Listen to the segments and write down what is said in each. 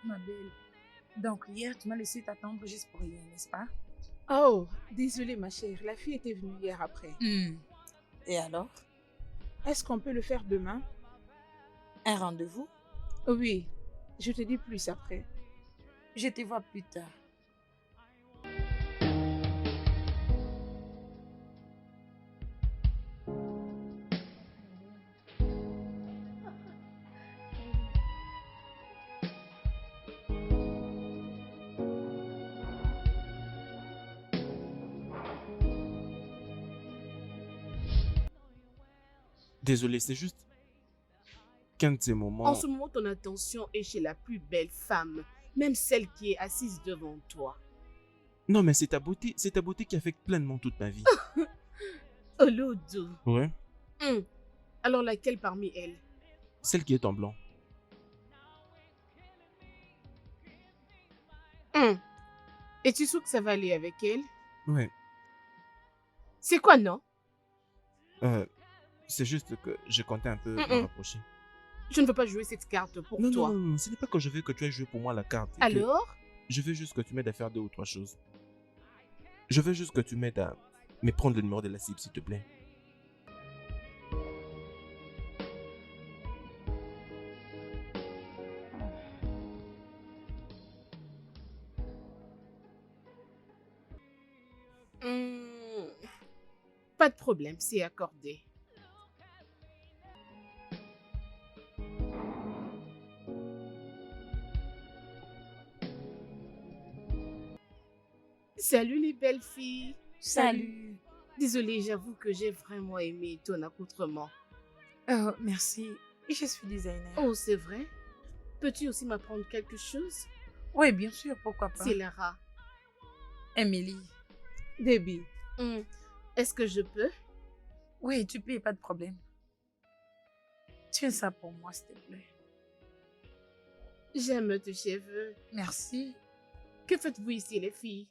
Ma belle, donc hier, tu m'as laissé t'attendre juste pour rien, n'est-ce pas? Oh, désolée ma chère, la fille était venue hier après. Et alors? Est-ce qu'on peut le faire demain? Un rendez-vous? Oui, je te dis plus après. Je te vois plus tard. Désolé, c'est juste qu'un de ces En moments... ce moment, ton attention est chez la plus belle femme, même celle qui est assise devant toi. Non, mais c'est ta beauté qui affecte pleinement toute ma vie. Olodo. Ouais, Alors laquelle parmi elles? celle qui est en blanc. Et tu trouves que ça va aller avec elle? Ouais, C'est quoi, non? c'est juste que je comptais un peu me Mm-mm. rapprocher. Je ne veux pas jouer cette carte pour Non, toi. non, non, non, ce n'est pas que je veux que tu aies joué pour moi la carte. Alors? Je veux juste que tu m'aides à faire 2 ou 3 choses. Je veux juste que tu m'aides à me prendre le numéro de la cible, s'il te plaît. Hmm, Pas de problème, c'est accordé. Salut les belles filles. Salut. Désolée, j'avoue que j'ai vraiment aimé ton accoutrement. Oh, merci. Je suis designer. Oh, c'est vrai? Peux-tu aussi m'apprendre quelque chose? Oui, bien sûr, pourquoi pas. C'est Lara. Emily. Debbie. Est-ce que je peux? Oui, tu peux, pas de problème. Tiens ça pour moi, s'il te plaît. J'aime tes cheveux. Merci. Que faites-vous ici, les filles?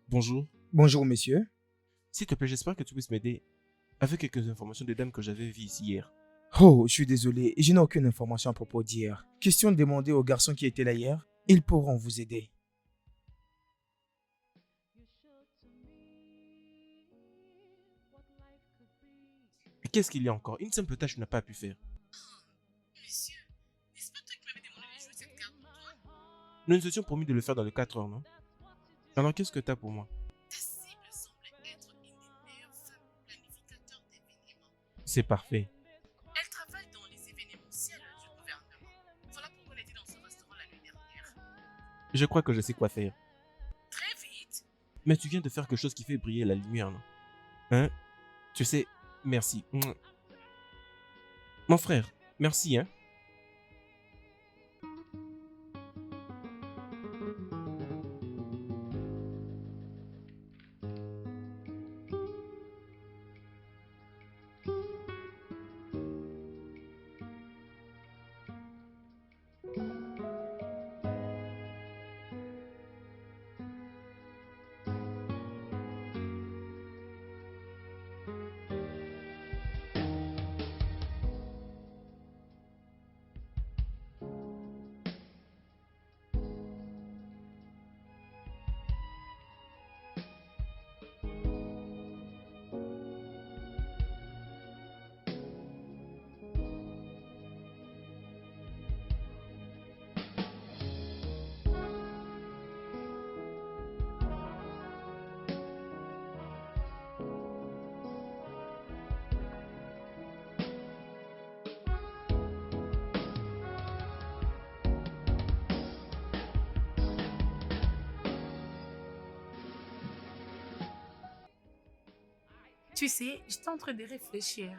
Bonjour. Bonjour, monsieur. S'il te plaît, j'espère que tu puisses m'aider avec quelques informations des dames que j'avais vues ici hier. Oh, je suis désolé, je n'ai aucune information à propos d'hier. Question de demander aux garçons qui étaient là hier. Ils pourront vous aider. Et qu'est-ce qu'il y a encore? Une simple tâche tu n'as pas pu faire. Monsieur, n'est-ce pas toi qui m'avais demandé de jouer cette carte pour toi? Nous nous étions promis de le faire dans les 4 heures, non? Alors qu'est-ce que tu as pour moi? Ta cible semble être une des meilleures femmes planificateurs d'événements. C'est parfait. Elle travaille dans les événementiels du gouvernement. Voilà pourquoi elle était dans ce restaurant la nuit dernière. Je crois que je sais quoi faire. Très vite. Mais tu viens de faire quelque chose qui fait briller la lumière, non? Hein? Tu sais, merci. Mon frère, merci, hein? Tu sais, j'étais en train de réfléchir.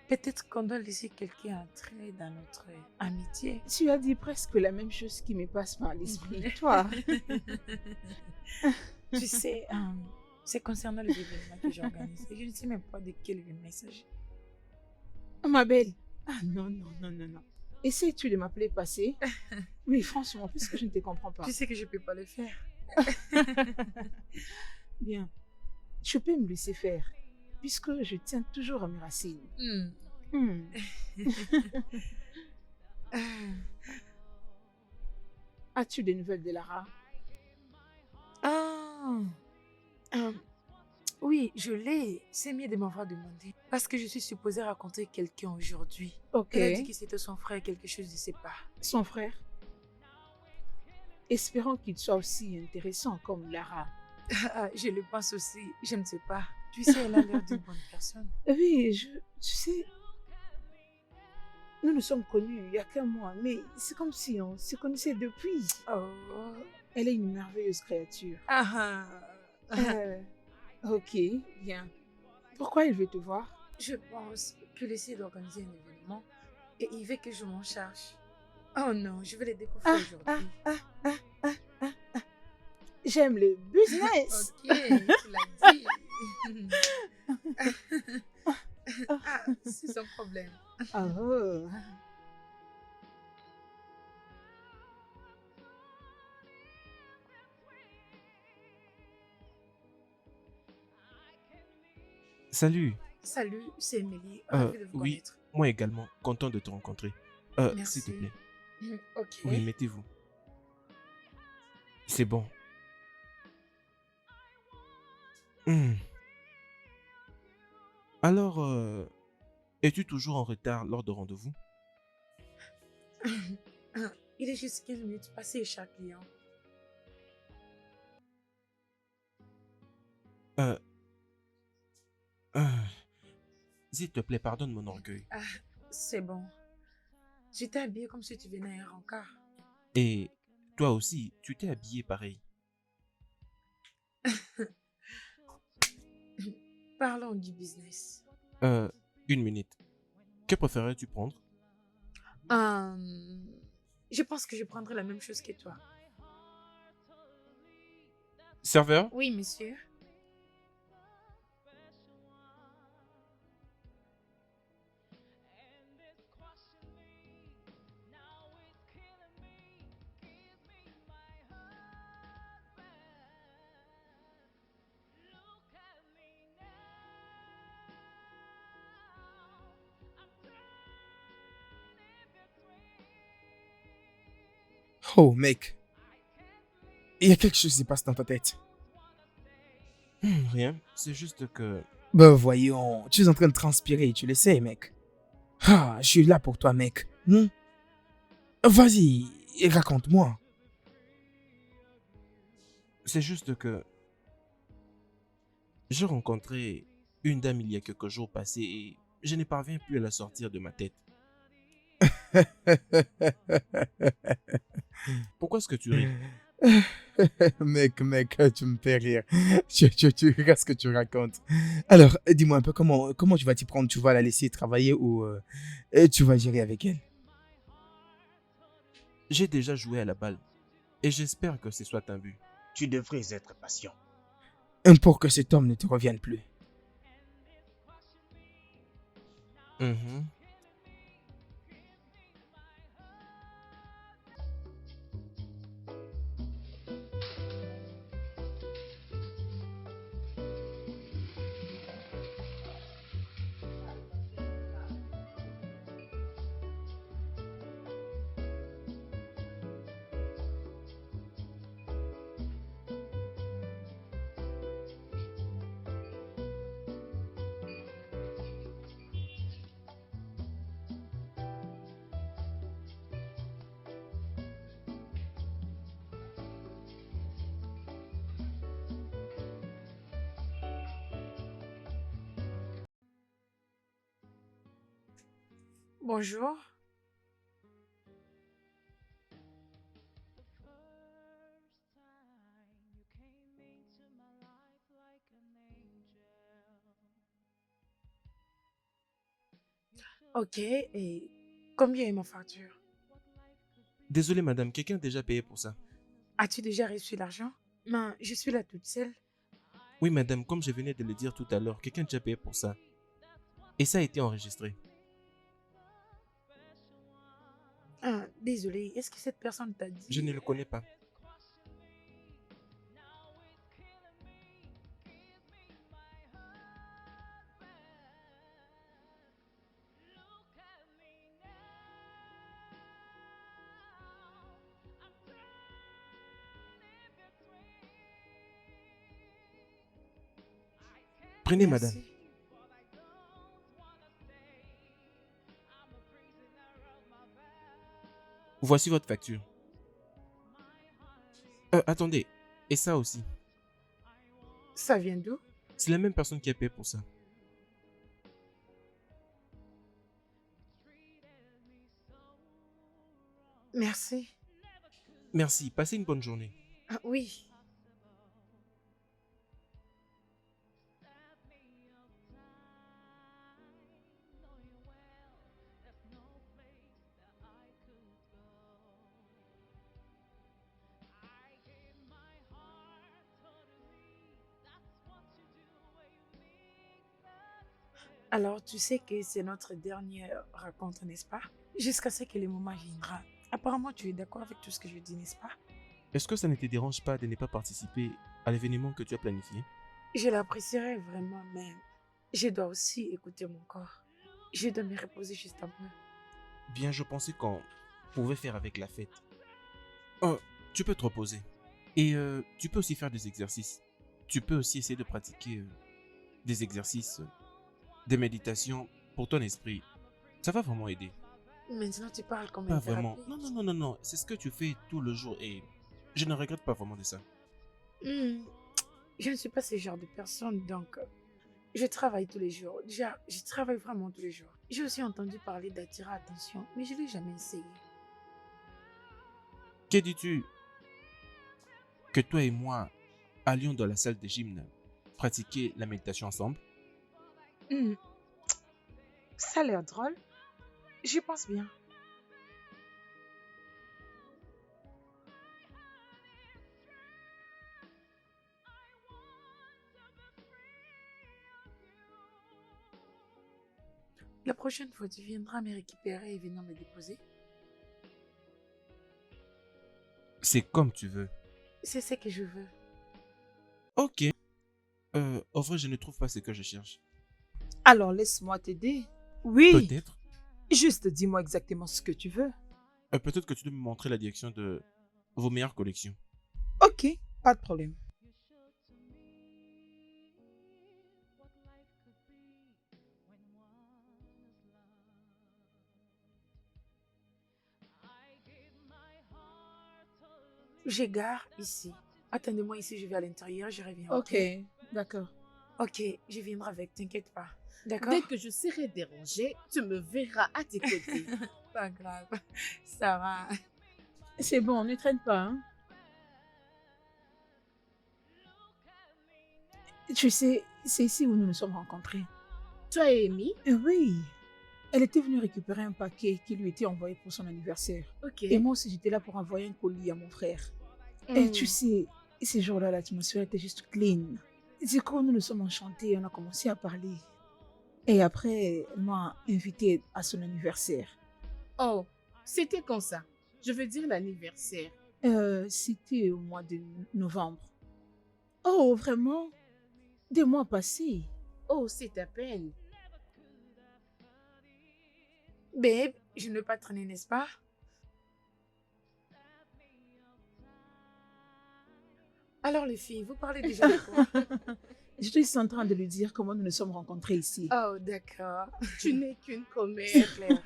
Peut-être qu'on doit laisser quelqu'un entrer dans notre amitié. Tu as dit presque la même chose qui me passe par l'esprit. Toi, Tu sais, c'est concernant les événements que j'organise. Et je ne sais même pas de quel événement il s'agit. ma belle. Ah non, non, non, non, non. Essayes-tu de m'appeler passé? Oui, franchement, puisque je ne te comprends pas. Tu sais que je ne peux pas le faire. Bien. Je peux me laisser faire, puisque je tiens toujours à mes racines. Hmm. As-tu des nouvelles de Lara? Ah, oui, je l'ai. C'est mieux de m'avoir demandé. Parce que je suis supposée rencontrer quelqu'un aujourd'hui. Ok. Elle a dit que c'était son frère, quelque chose de ses pas. Son frère? Espérons qu'il soit aussi intéressant comme Lara. Ah, je le pense aussi. Je ne sais pas. Tu sais, elle a l'air d'une bonne personne. Oui, tu sais, nous nous sommes connus il y a qu'un mois, mais c'est comme si on se connaissait depuis. Oh. Elle est une merveilleuse créature. Ah, Ok, bien. Pourquoi il veut te voir? Je pense qu'il essaie d'organiser un événement et il veut que je m'en charge. Oh non, je vais le découvrir aujourd'hui. J'aime le business. Ok, tu l'as dit. Ah, c'est son problème. Oh. Salut. Salut, c'est Émilie. Ravie de vous Oui, connaître. moi également. Content de te rencontrer. Merci. S'il te plaît. Ok. Oui, mettez-vous. C'est bon. Hmm. Alors, es-tu toujours en retard lors de rendez-vous? Il est juste 15 minutes passé chez chaque client. Euh, euh, S'il te plaît, pardonne mon orgueil. Ah, c'est bon. Tu t'es habillée comme si tu venais à un rencard. Et toi aussi, tu t'es habillé pareil. Parlons du business. Une minute. Que préférerais-tu prendre? Je pense que je prendrai la même chose que toi. Serveur? Oui, monsieur. Oh, mec. Il y a quelque chose qui se passe dans ta tête. Rien. C'est juste que... Ben voyons, tu es en train de transpirer, tu le sais, mec. Ah, je suis là pour toi, mec. Vas-y, raconte-moi. C'est juste que... J'ai rencontré une dame il y a quelques jours passés et je ne parviens plus à la sortir de ma tête. Pourquoi est-ce que tu ris? Mec, tu me fais rire. Tu regardes ce que tu racontes. Alors, dis-moi un peu comment tu vas t'y prendre. Tu vas la laisser travailler ou tu vas gérer avec elle? J'ai déjà joué à la balle et j'espère que ce soit un but. Tu devrais être patient. Pour que cet homme ne te revienne plus. Mhm. Bonjour. Ok, et combien est ma facture? Désolé, madame, quelqu'un a déjà payé pour ça. As-tu déjà reçu l'argent? Mais je suis là toute seule. Oui, madame, comme je venais de le dire tout à l'heure, quelqu'un a déjà payé pour ça. Et ça a été enregistré. Ah, désolée, est-ce que cette personne t'a Je dit? ne le connais pas. Prenez, madame. Merci. Voici votre facture. Attendez. Et ça aussi. Ça vient d'où? C'est la même personne qui a payé pour ça. Merci. Merci. Passez une bonne journée. Ah, oui. Alors, tu sais que c'est notre dernière rencontre, n'est-ce pas? Jusqu'à ce que le moment viendra. Apparemment, tu es d'accord avec tout ce que je dis, n'est-ce pas? Est-ce que ça ne te dérange pas de ne pas participer à l'événement que tu as planifié? Je l'apprécierais vraiment, mais je dois aussi écouter mon corps. Je dois me reposer juste un peu. Bien, je pensais qu'on pouvait faire avec la fête. Oh, tu peux te reposer. Et tu peux aussi faire des exercices. Tu peux aussi essayer de pratiquer des exercices, des méditations pour ton esprit. Ça va vraiment aider. Maintenant, tu parles comme Pas une vraiment. thérapie. Non, non, non, non, non. C'est ce que tu fais tout le jour et je ne regrette pas vraiment de ça. Hmm, Je ne suis pas ce genre de personne, donc je travaille tous les jours. Déjà, je travaille vraiment tous les jours. J'ai aussi entendu parler d'attirer attention, mais je ne l'ai jamais essayé. Que dis-tu que toi et moi allions dans la salle de gym pratiquer la méditation ensemble? Hmm, Ça a l'air drôle. J'y pense bien. La prochaine fois, tu viendras me récupérer et venir me déposer. C'est comme tu veux. C'est ce que je veux. Ok. En vrai, je ne trouve pas ce que je cherche. Alors laisse-moi t'aider. Oui, Peut-être. juste dis-moi exactement ce que tu veux. Peut-être que tu dois me montrer la direction de vos meilleures collections. Ok, pas de problème. Je gare ici. Attendez-moi ici, je vais à l'intérieur, je reviens. Ok, d'accord. Ok, je viendrai avec, t'inquiète pas. D'accord? Dès que je serai dérangée, tu me verras à tes côtés. Pas grave. Ça va. C'est bon, ne traîne pas. Hein? Tu sais, c'est ici où nous nous sommes rencontrés. Toi et Amy? Oui, elle était venue récupérer un paquet qui lui était envoyé pour son anniversaire. Ok. Et moi aussi, j'étais là pour envoyer un colis à mon frère. Et tu sais, ces jours-là, l'atmosphère était juste clean. Du coup, nous nous sommes enchantés, on a commencé à parler. Et après, elle m'a invité à son anniversaire. Oh, c'était comme ça. Je veux dire l'anniversaire. C'était au mois de novembre. Oh, vraiment? Des mois passés. Oh, c'est à peine. Babe, je ne veux pas traîner, n'est-ce pas? Alors les filles, vous parlez déjà de quoi? Je suis en train de lui dire comment nous nous sommes rencontrés ici. Oh, d'accord. Tu n'es qu'une commère. C'est clair.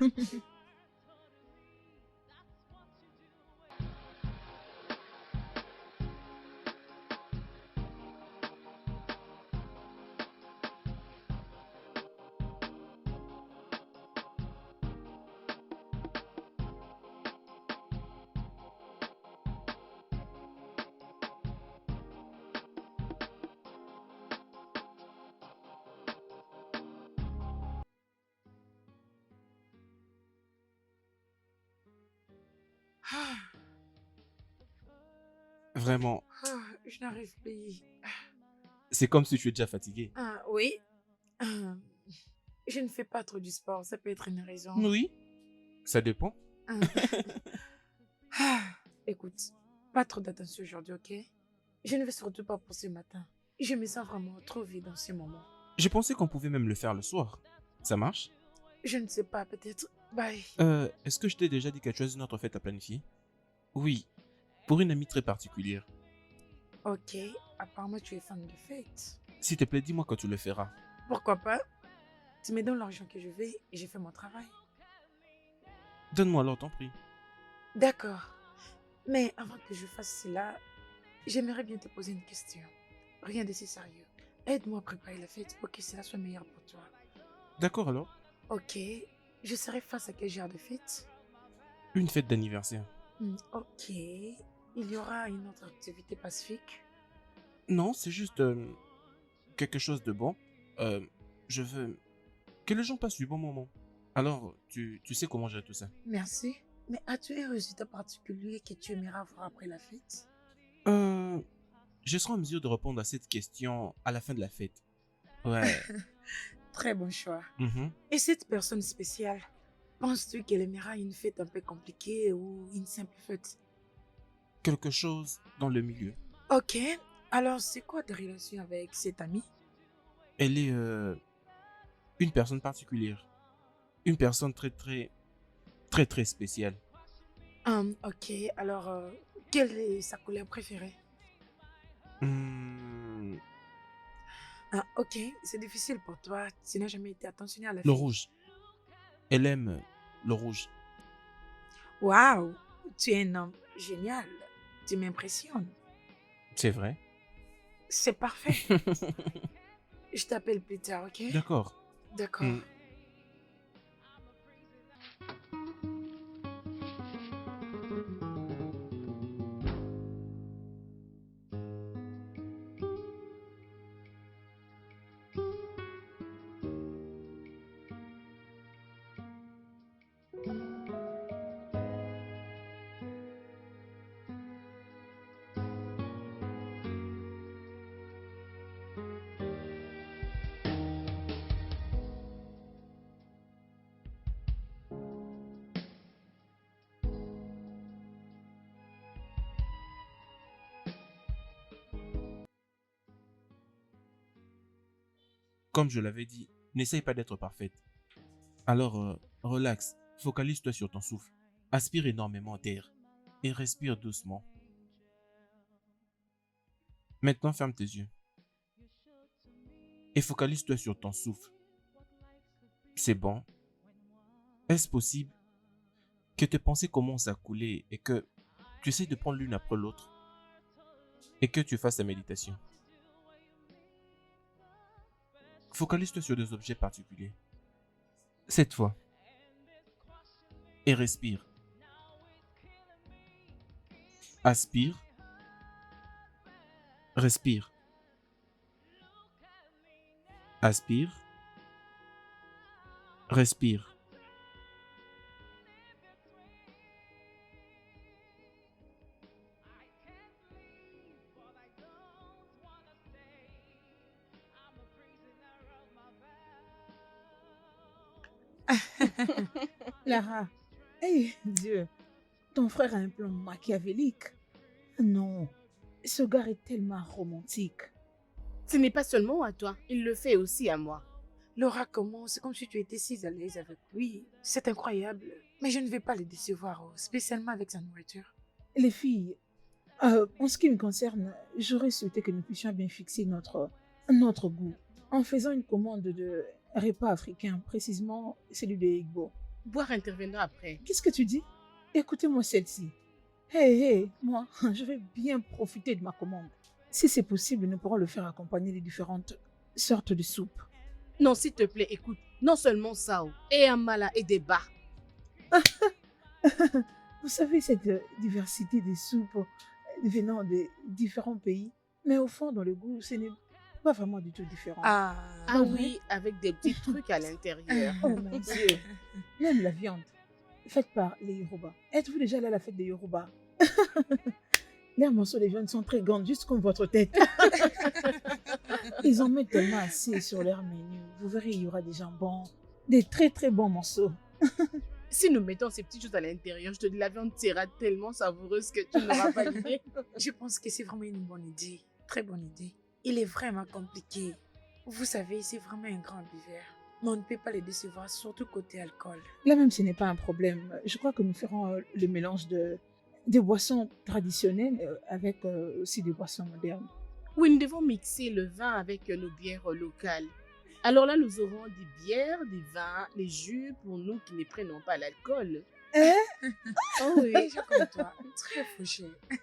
Ah, Vraiment, je n'arrive plus. c'est comme si tu es déjà fatigué. Ah, oui. Ah, je ne fais pas trop du sport. Ça peut être une raison. Oui, ça dépend. Ah. Ah, écoute, pas trop d'attention aujourd'hui, ok? Je ne vais surtout pas pour ce matin. Je me sens vraiment trop vide en ce moment. Je pensais qu'on pouvait même le faire le soir. Ça marche? Je ne sais pas, peut-être. Bye. Est-ce que je t'ai déjà dit que tu as une autre fête à planifier? Oui, pour une amie très particulière. Ok, apparemment tu es fan de fête. S'il te plaît, dis-moi quand tu le feras. Pourquoi pas? Tu me donnes l'argent que je veux et j'ai fait mon travail. Donne-moi alors ton prix. D'accord. Mais avant que je fasse cela, j'aimerais bien te poser une question. Rien de si sérieux. Aide-moi à préparer la fête pour que cela soit meilleur pour toi. D'accord alors? Ok, je serai face à quel genre de fête? Une fête d'anniversaire. Ok, il y aura une autre activité pacifique? Non, c'est juste quelque chose de bon. Je veux que les gens passent du bon moment. Alors, tu sais comment gérer tout ça. Merci. Mais as-tu un résultat particulier que tu aimerais avoir après la fête? Je serai en mesure de répondre à cette question à la fin de la fête. Ouais. Très bon choix. Mhm. Et cette personne spéciale, penses-tu qu'elle aimera une fête un peu compliquée ou une simple fête? Quelque chose dans le milieu. Ok, alors c'est quoi ta relation avec cette amie? Elle est une personne particulière. Une personne très spéciale. Ok, alors quelle est sa couleur préférée? Hmm, Ah, ok, c'est difficile pour toi. Tu n'as jamais été attentionné à la le fille. rouge. Elle aime le rouge. Waouh, tu es un homme génial. Tu m'impressionnes. C'est vrai. C'est parfait. Je t'appelle plus tard, ok? D'accord. D'accord. Hmm. Comme je l'avais dit, n'essaye pas d'être parfaite. Alors, relax, focalise-toi sur ton souffle. Aspire énormément d'air et respire doucement. Maintenant, ferme tes yeux et focalise-toi sur ton souffle. C'est bon. Est-ce possible que tes pensées commencent à couler et que tu essaies de prendre l'une après l'autre et que tu fasses ta méditation? Focalise-toi sur des objets particuliers. Cette fois. Et respire. Aspire. Respire. Aspire. Respire. Lara, hey, Dieu, ton frère a un plan machiavélique. Non, ce gars est tellement romantique. Ce n'est pas seulement à toi, il le fait aussi à moi. Laura, comment? C'est comme si tu étais si à l'aise avec lui. C'est incroyable. Mais je ne vais pas le décevoir, spécialement avec sa nourriture. Les filles, en ce qui me concerne, j'aurais souhaité que nous puissions bien fixer notre goût en faisant une commande de repas africain, précisément celui de Igbo. Boire interviendra après. Qu'est-ce que tu dis? Écoutez-moi celle-ci. Hey, moi, je vais bien profiter de ma commande. Si c'est possible, nous pourrons le faire accompagner de différentes sortes de soupes. Non, s'il te plaît, écoute, non seulement ça, et amala et des bas. Vous savez, cette diversité des soupes venant de différents pays, mais au fond, dans le goût, ce n'est pas vraiment du tout différent. Ah Ah oui, avec des petits trucs à l'intérieur. Oh mon Dieu, même la viande. faite par les Yoruba. Êtes-vous déjà allé à la fête des Yoruba? Les morceaux des jeunes sont très grandes, juste comme votre tête. Ils en mettent tellement assez sur leur menu. Vous verrez, il y aura des jambons, des très très bons morceaux. Si nous mettons ces petites choses à l'intérieur, je te dis, la viande sera tellement savoureuse que tu n'auras pas l'idée. Je pense que c'est vraiment une bonne idée. Très bonne idée. Il est vraiment compliqué. Vous savez, c'est vraiment un grand buveur. Mais on ne peut pas le décevoir, surtout côté alcool. Là même, ce n'est pas un problème. Je crois que nous ferons le mélange des boissons traditionnelles avec aussi des boissons modernes. Oui, nous devons mixer le vin avec nos bières locales. Alors là, nous aurons des bières, des vins, des jus pour nous qui ne prenons pas l'alcool. Hein? Oh oui. Déjà comme toi, très fauché. Ok,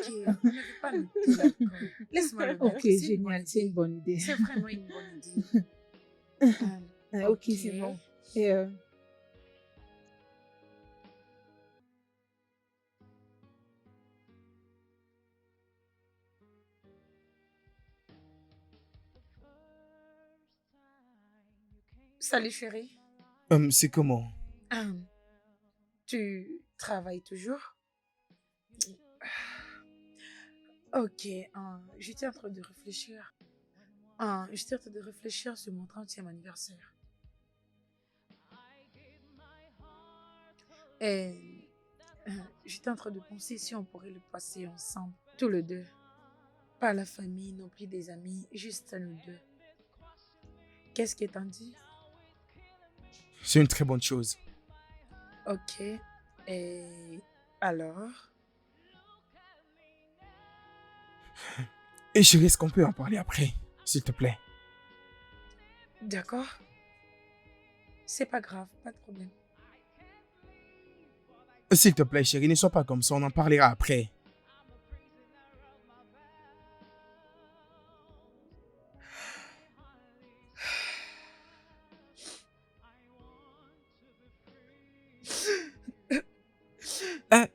je ne veux pas noter l'alcool. Laisse-moi le Ok, mettre, c'est une bonne génial, c'est idée. une bonne idée. C'est vraiment une bonne idée. Ok, c'est bon. Et Salut chérie. C'est comment? Tu travailles toujours? Ok, j'étais en train de réfléchir. J'étais en train de réfléchir sur mon 30e anniversaire. Et j'étais en train de penser si on pourrait le passer ensemble, tous les deux. Pas la famille, non plus des amis, juste nous deux. Qu'est-ce que t'en dis? C'est une très bonne chose. Ok. Et alors? Et chérie, est-ce qu'on peut en parler après, s'il te plaît? D'accord. C'est pas grave, pas de problème. S'il te plaît, chérie, ne sois pas comme ça, on en parlera après. Ah,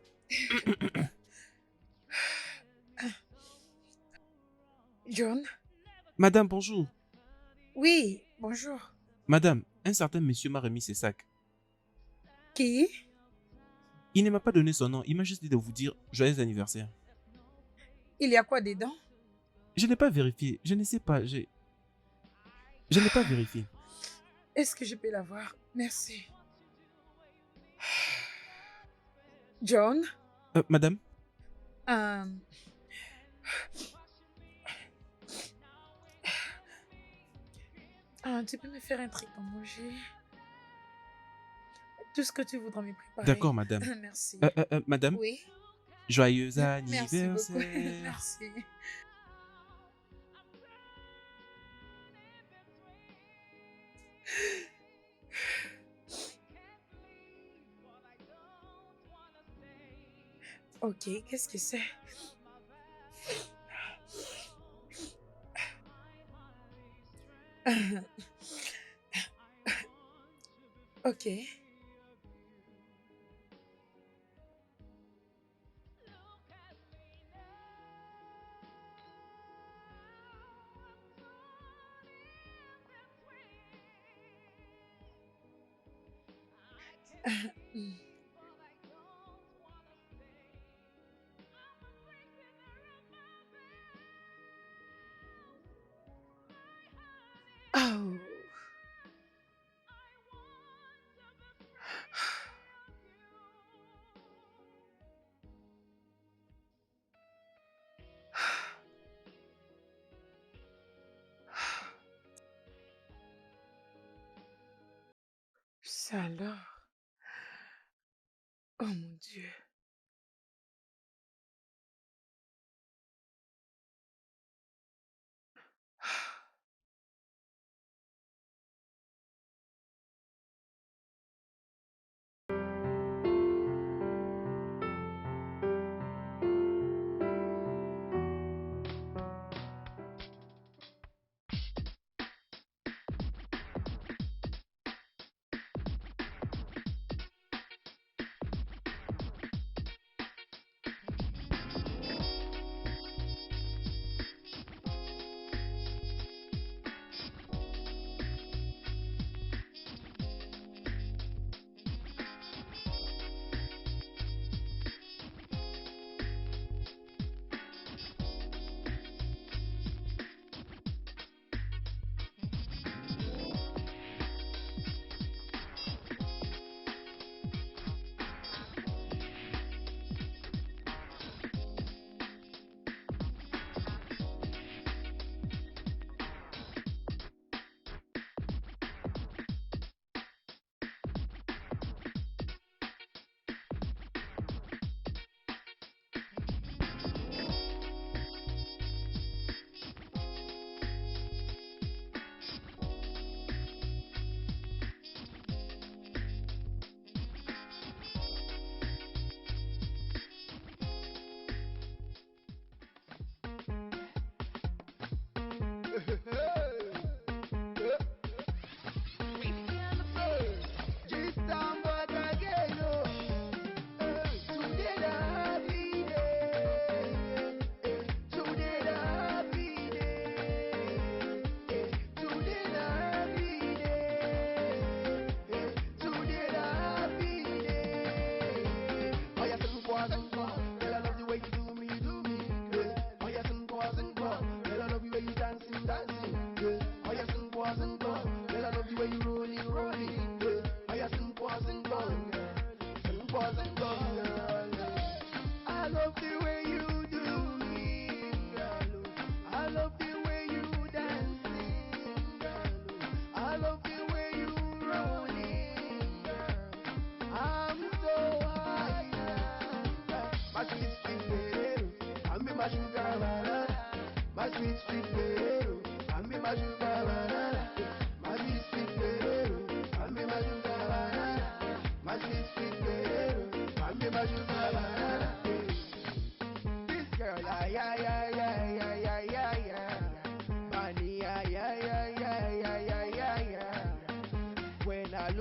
John? madame, bonjour. Oui, bonjour. Madame, un certain monsieur m'a remis ses sacs. Qui? Il ne m'a pas donné son nom, il m'a juste dit de vous dire joyeux anniversaire. Il y a quoi dedans? Je n'ai pas vérifié, je ne sais pas, je n'ai pas vérifié. Est-ce que je peux l'avoir? Merci. John? Madame, Euh, tu peux me faire un truc à manger? Tout ce que tu voudras me préparer. d'accord, madame. Merci. Madame, Oui? joyeux Merci beaucoup. anniversaire. Merci. Ok, qu'est-ce que c'est? Ok. Oh. Ça alors? Oh mon Dieu.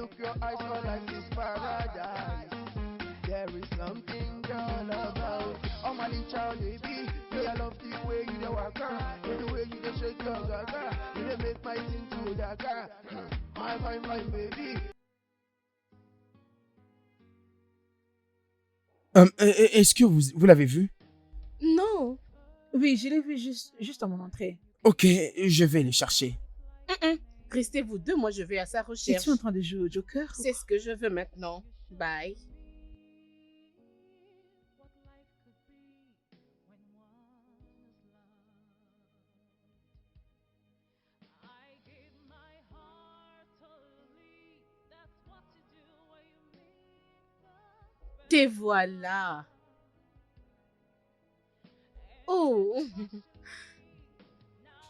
look your eyes for life is paradise. There is something girl about oh my little child baby. Me I love the way you dey waka, the way you dey shake your gaga, you dey make my thing to daga. My fine baby. Est-ce que vous l'avez vu? Non. Oui, je l'ai vu juste à mon entrée. Ok, je vais le chercher. Restez vous deux, moi je vais à sa recherche. Es-tu en train de jouer au Joker? C'est ce que je veux maintenant. Bye. Te voilà. Oh.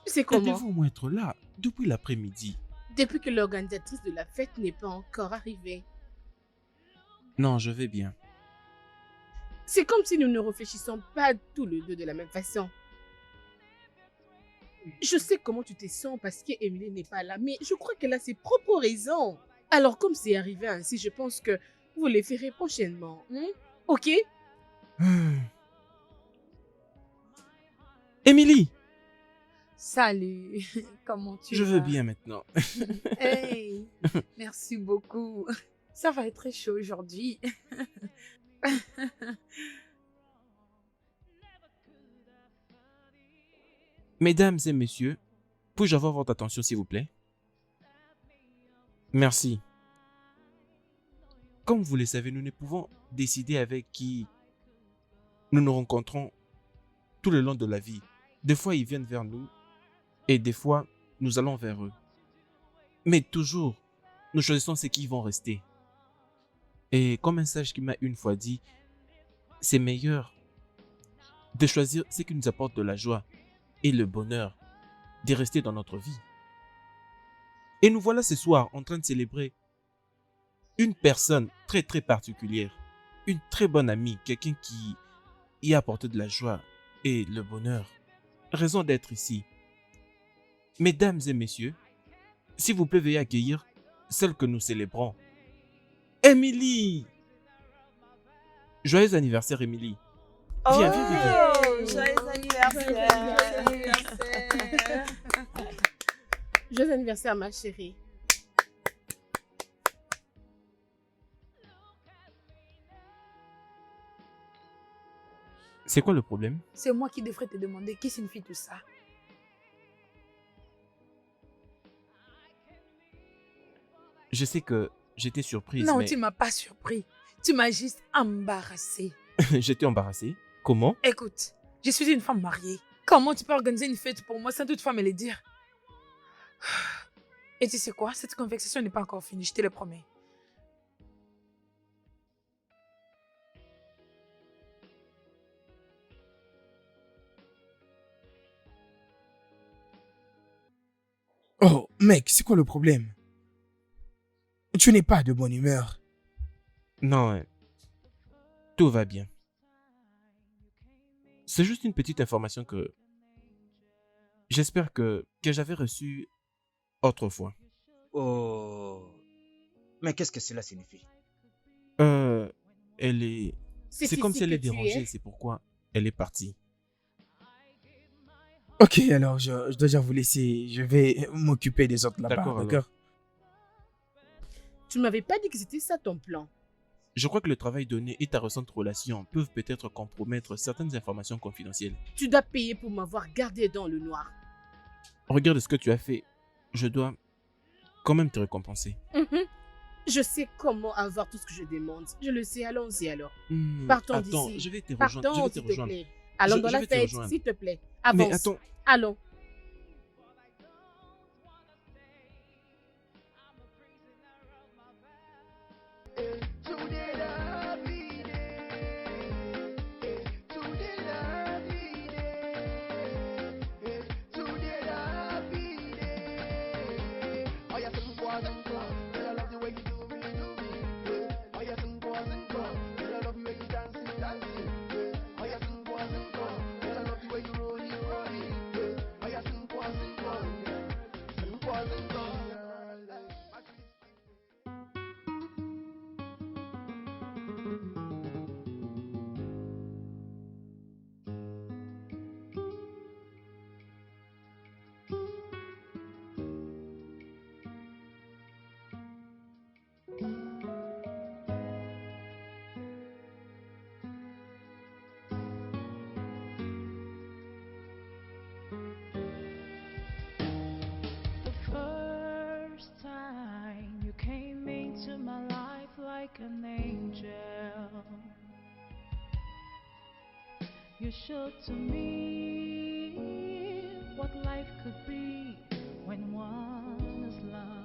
C'est Elle comment? devait au moins être là depuis l'après-midi. Depuis que l'organisatrice de la fête n'est pas encore arrivée. Non, je vais bien. C'est comme si nous ne réfléchissons pas tous les deux de la même façon. Je sais comment tu te sens parce qu'Emily n'est pas là, mais je crois qu'elle a ses propres raisons. Alors comme c'est arrivé ainsi, je pense que vous les ferez prochainement. Ok? Émilie, Salut, comment tu je vas? veux bien maintenant. Hey, merci beaucoup. Ça va être très chaud aujourd'hui. Mesdames et messieurs, puis-je avoir votre attention s'il vous plaît? Merci. Comme vous le savez, nous ne pouvons décider avec qui nous nous rencontrons tout le long de la vie. Des fois, ils viennent vers nous et des fois, nous allons vers eux. Mais toujours, nous choisissons ceux qui vont rester. Et comme un sage qui m'a une fois dit, c'est meilleur de choisir ce qui nous apporte de la joie et le bonheur de rester dans notre vie. Et nous voilà ce soir en train de célébrer une personne très très particulière, une très bonne amie, quelqu'un qui y a apporté de la joie et le bonheur. Raison d'être ici. Mesdames et messieurs, s'il vous plaît, veuillez accueillir celle que nous célébrons. Émilie! Joyeux anniversaire, Émilie. Viens, viens, viens. Joyeux anniversaire. Joyeux anniversaire, ma chérie. C'est quoi le problème? C'est moi qui devrais te demander qui signifie tout ça. Je sais que j'étais surprise, Non, mais tu m'as pas surpris. Tu m'as juste embarrassée. j'étais embarrassée. Comment? Écoute, je suis une femme mariée. Comment tu peux organiser une fête pour moi sans toutefois me le dire? Et tu sais quoi? Cette conversation n'est pas encore finie, je te le promets. Oh, mec, c'est quoi le problème? Tu n'es pas de bonne humeur. Non, tout va bien. C'est juste une petite information que j'espère que j'avais reçue autrefois. Oh. Mais qu'est-ce que cela signifie? Elle est... C'est comme si elle est dérangée, c'est pourquoi elle est partie. Ok, alors je dois déjà vous laisser. Je vais m'occuper des autres là-bas, D'accord, d'accord? Tu m'avais pas dit que c'était ça ton plan. Je crois que le travail donné et ta récente relation peuvent peut-être compromettre certaines informations confidentielles. Tu dois payer pour m'avoir gardé dans le noir. Regarde ce que tu as fait. Je dois quand même te récompenser. Je sais comment avoir tout ce que je demande. Je le sais, allons-y alors. Hmm, Partons attends, d'ici. je vais te rejoindre. Partons, je vais te s'il te rejoindre. plaît. Allons dans Je la vais te fête, rejoindre. s'il te plaît. Mais Avance. attends. Allons. like an angel. You showed to me what life could be when one is loved.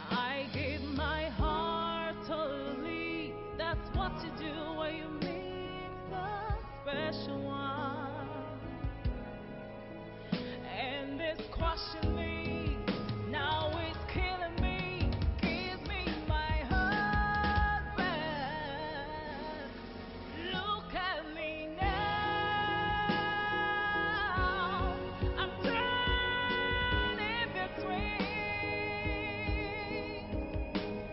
I gave my heart totally. That's what you do when you meet the special one. And it's crushing me. Now it's killing me. Give me my husband. Look at me now. I'm turning between.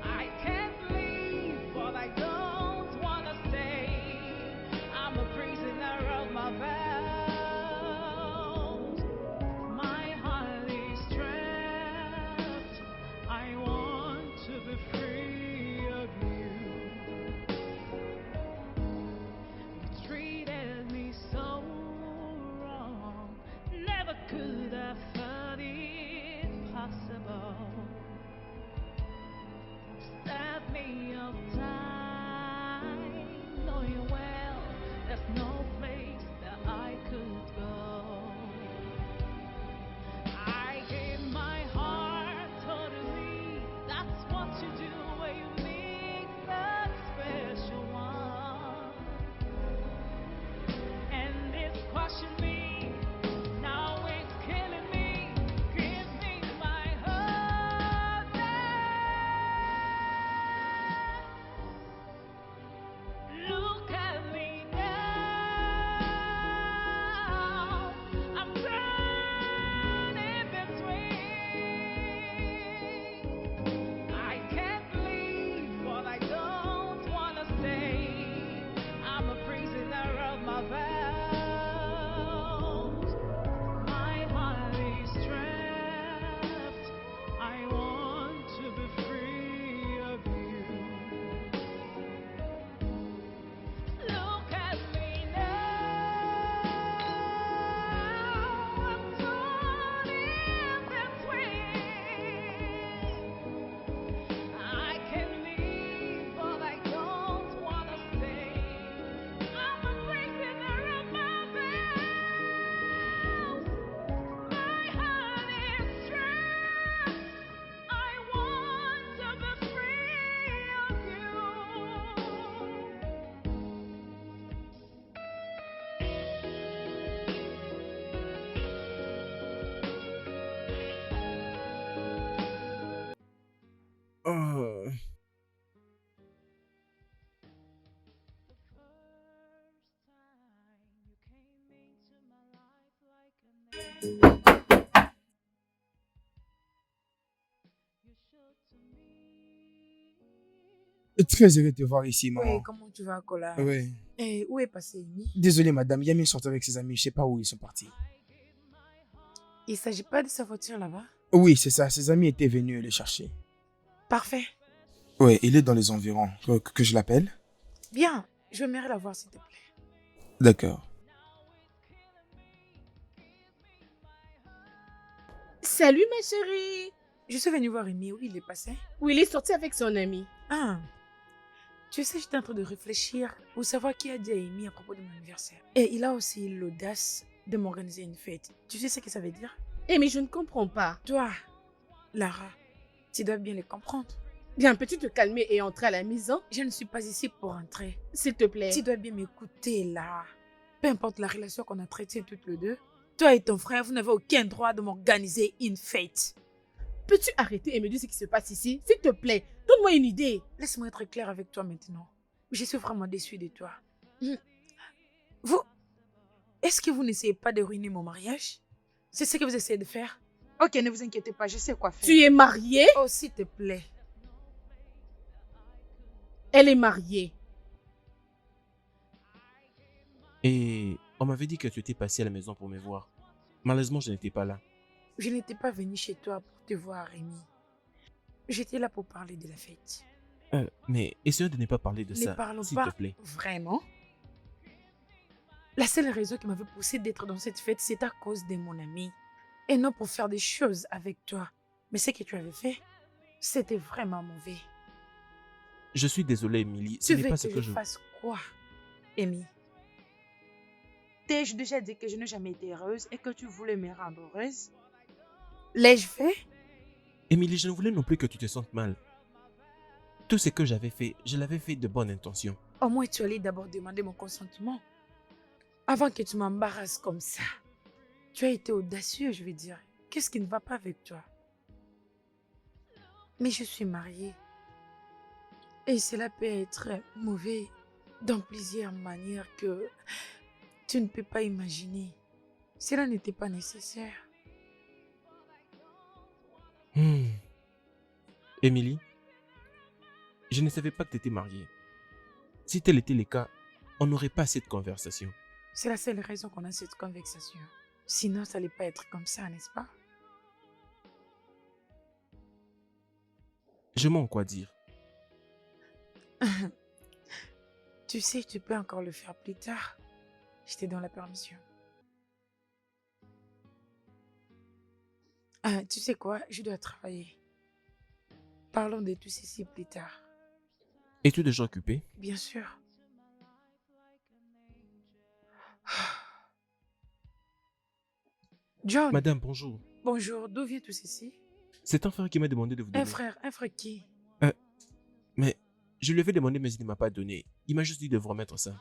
I can't leave, but I don't wanna stay. I'm a prisoner of my vows. My heart is trapped. I want to be free of you. You treated me so wrong. Never could have thought it possible. Stab me of time, knowing well there's no place that I could go. I gave my heart totally. That's what you do when you meet that special one. And it's crushing me. Now it's killing me. Give me my husband. Look at me now. I'm turning between. I can't leave, but I don't wanna stay. I'm a prisoner of my vows. My heart is trapped. I want to be free of you. Look at me now. I'm torn in between. I can leave, but I don't wanna stay. I'm a prisoner of my vows. My heart is trapped. I want to be free of you. Oh. Très heureux de te voir ici, maman. Oui, comment tu vas, Kola? Oui. Et où est passé Amy? Désolé, madame. Yami sort avec ses amis. Je sais pas où ils sont partis. Il ne s'agit pas de sa voiture là-bas? Oui, c'est ça. Ses amis étaient venus le chercher. Parfait. Oui, il est dans les environs. Que je l'appelle? Bien, je aimerais la voir, s'il te plaît. D'accord. Salut ma chérie. Je suis venue voir Amy. Où il est passé? Oui, il est sorti avec son ami. Ah, tu sais, j'étais en train de réfléchir pour savoir qui a dit à Amy à propos de mon anniversaire. Et il a aussi l'audace de m'organiser une fête. Tu sais ce que ça veut dire? Eh mais je ne comprends pas. Toi, Lara, tu dois bien le comprendre. Bien, peux-tu te calmer et entrer à la maison? Je ne suis pas ici pour entrer. S'il te plaît. Tu dois bien m'écouter là. Peu importe la relation qu'on a traitée toutes les deux, toi et ton frère, vous n'avez aucun droit de m'organiser une fête. Peux-tu arrêter et me dire ce qui se passe ici? S'il te plaît, donne-moi une idée. Laisse-moi être clair avec toi maintenant. Je suis vraiment déçue de toi. Vous, est-ce que vous n'essayez pas de ruiner mon mariage? C'est ce que vous essayez de faire? Ok, ne vous inquiétez pas, je sais quoi faire. Tu es mariée? Oh, s'il te plaît. Elle est mariée. Et on m'avait dit que tu étais passé à la maison pour me voir. Malheureusement, je n'étais pas là. Je n'étais pas venue chez toi pour te voir, Rémi. J'étais là pour parler de la fête. Mais essaye de ne pas parler de Ne ça, parlons s'il pas te plaît. vraiment. La seule raison qui m'avait poussé d'être dans cette fête, c'est à cause de mon ami. Et non pour faire des choses avec toi. Mais ce que tu avais fait, C'était vraiment mauvais. Je suis désolé, Emily. Ce Tu n'est veux pas que ce que je je... fasse quoi, Amy? T'ai-je déjà dit que je n'ai jamais été heureuse et que tu voulais me rendre heureuse? L'ai-je fait? Emily, je ne voulais non plus que tu te sentes mal. Tout ce que j'avais fait, je l'avais fait de bonne intention. Au moins, tu allais d'abord demander mon consentement. Avant que tu m'embarrasses comme ça. Tu as été audacieux, je veux dire. Qu'est-ce qui ne va pas avec toi? Mais je suis mariée. Et cela peut être mauvais dans plusieurs manières que tu ne peux pas imaginer. Cela n'était pas nécessaire. Emily, je ne savais pas que tu étais mariée. Si tel était le cas, on n'aurait pas cette conversation. C'est la seule raison qu'on a cette conversation. Sinon, ça n'allait pas être comme ça, n'est-ce pas? Je m'en quoi dire. Tu sais, tu peux encore le faire plus tard. Je te donne la permission. Tu sais quoi? Je dois travailler. Parlons de tout ceci plus tard. Es-tu déjà occupé? Bien sûr. John. Madame, bonjour. Bonjour, d'où vient tout ceci? C'est un frère qui m'a demandé de vous donner. Un frère qui? Mais je lui avais demandé, mais il ne m'a pas donné. Il m'a juste dit de vous remettre ça.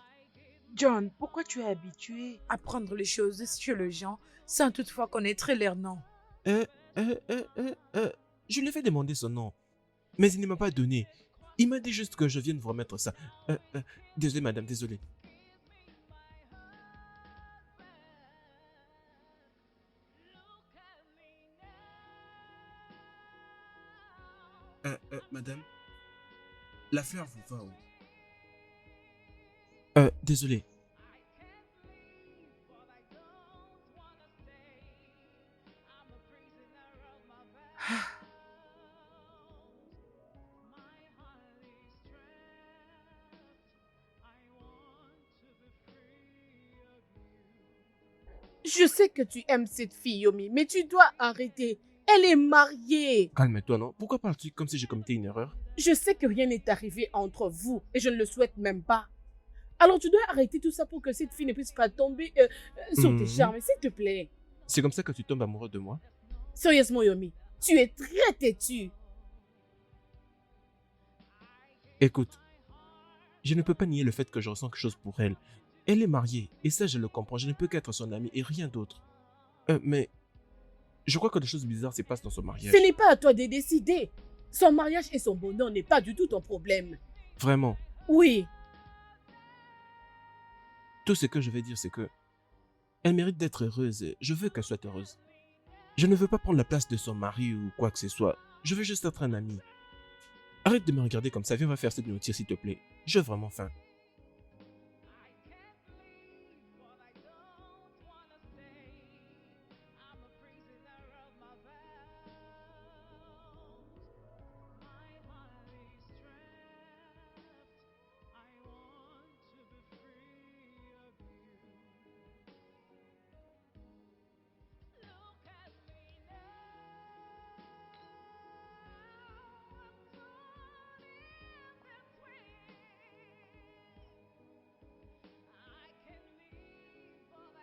John, pourquoi tu es habitué à prendre les choses chez les gens sans toutefois connaître leur nom? Je lui avais demandé son nom, mais il ne m'a pas donné. Il m'a dit juste que je vienne vous remettre ça. Désolé, madame, désolé. Madame, la fleur vous va où? Désolé. Je sais que tu aimes cette fille, Yomi, mais tu dois arrêter. Elle est mariée. Calme-toi, non? Pourquoi parles-tu comme si j'ai commis une erreur? Je sais que rien n'est arrivé entre vous et je ne le souhaite même pas. Alors tu dois arrêter tout ça pour que cette fille ne puisse pas tomber sur tes charmes, s'il te plaît. C'est comme ça que tu tombes amoureux de moi? Sérieusement, Yomi, tu es très têtu. Écoute, je ne peux pas nier le fait que je ressens quelque chose pour elle. Elle est mariée, et ça je le comprends, je ne peux qu'être son amie et rien d'autre. Mais je crois que des choses bizarres se passent dans son mariage. Ce n'est pas à toi de décider. Son mariage et son bonheur n'est pas du tout ton problème. Vraiment? Oui. Tout ce que je vais dire, c'est que elle mérite d'être heureuse et je veux qu'elle soit heureuse. Je ne veux pas prendre la place de son mari ou quoi que ce soit. Je veux juste être un ami. Arrête de me regarder comme ça, viens, on va faire cette nourriture s'il te plaît. J'ai vraiment faim.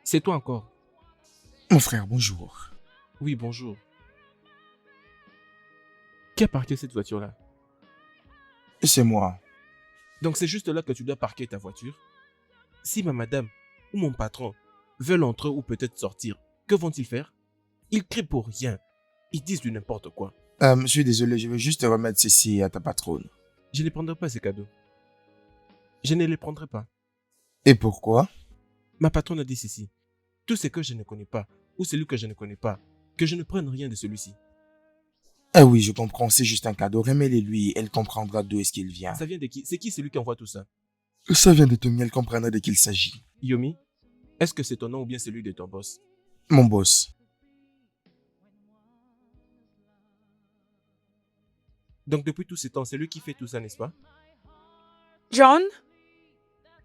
C'est toi encore? Mon frère, bonjour. Oui, bonjour. Qui a parqué cette voiture-là? C'est moi. Donc c'est juste là que tu dois parquer ta voiture? Si ma madame ou mon patron veulent entrer ou peut-être sortir, que vont-ils faire? Ils crient pour rien. Ils disent du n'importe quoi. Je suis désolé, je vais juste remettre ceci à ta patronne. Je ne prendrai pas ces cadeaux. Je ne les prendrai pas. Et pourquoi? Ma patronne a dit ceci. Tout ce que je ne connais pas, ou celui que je ne connais pas, que je ne prenne rien de celui-ci. Ah oui, je comprends, c'est juste un cadeau. Remets-le-lui, elle comprendra d'où est-ce qu'il vient. Ça vient de qui? C'est qui celui qui envoie tout ça? Ça vient de Tommy, elle comprendra de qui il s'agit. Yomi, est-ce que c'est ton nom ou bien celui de ton boss? Mon boss. Donc depuis tout ce temps, c'est lui qui fait tout ça, n'est-ce pas? John?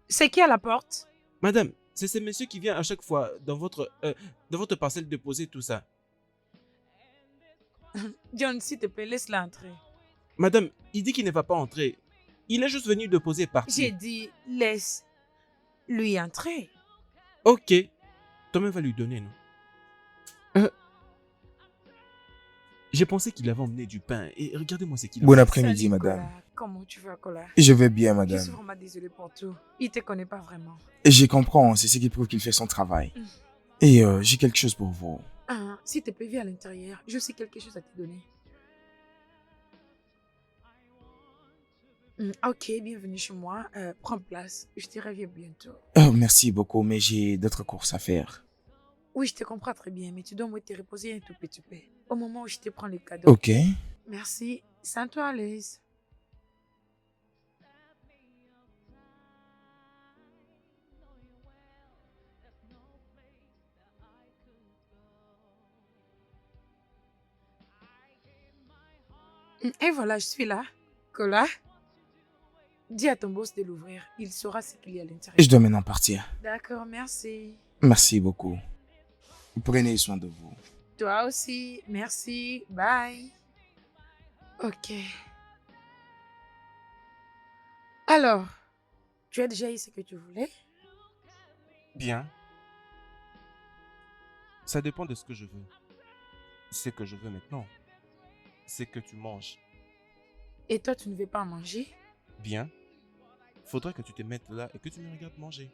C'est qui à la porte? Madame, c'est ce monsieur qui vient à chaque fois dans votre parcelle déposer tout ça. John, s'il te plaît, laisse-la entrer. Madame, il dit qu'il ne va pas entrer. Il est juste venu déposer par J'ai dit, laisse lui entrer. Ok. Toi-même va lui donner, non? J'ai pensé qu'il avait emmené du pain et regardez-moi ce qu'il a Bon fait. après-midi, Salut, madame. Kola. Comment tu vas, Kola? Je vais bien, Je suis madame. vraiment désolée pour tout. Il te connaît pas vraiment. Et j'y comprends, c'est ce qui prouve qu'il fait son travail. Mm. Et j'ai quelque chose pour vous. Ah, si t'es PV à l'intérieur, je sais quelque chose à te donner. Ok, bienvenue chez moi. Prends place. Je te reviens bientôt. Oh, merci beaucoup, mais j'ai d'autres courses à faire. Oui, je te comprends très bien, mais tu dois moi te reposer un tout petit peu. Au moment où je te prends les cadeaux. Ok. Merci. Sens-toi à l'aise. Et voilà, je suis là. Kola, dis à ton boss de l'ouvrir. Il saura ce qu'il y a à l'intérieur. Je dois maintenant partir. D'accord, merci. Merci beaucoup. Prenez soin de vous. Toi aussi. Merci. Bye. Ok. Alors, tu as déjà eu ce que tu voulais? Bien. Ça dépend de ce que je veux. Ce que je veux maintenant, c'est que tu manges. Et toi, tu ne veux pas manger? Bien. Faudrait que tu te mettes là et que tu me regardes manger.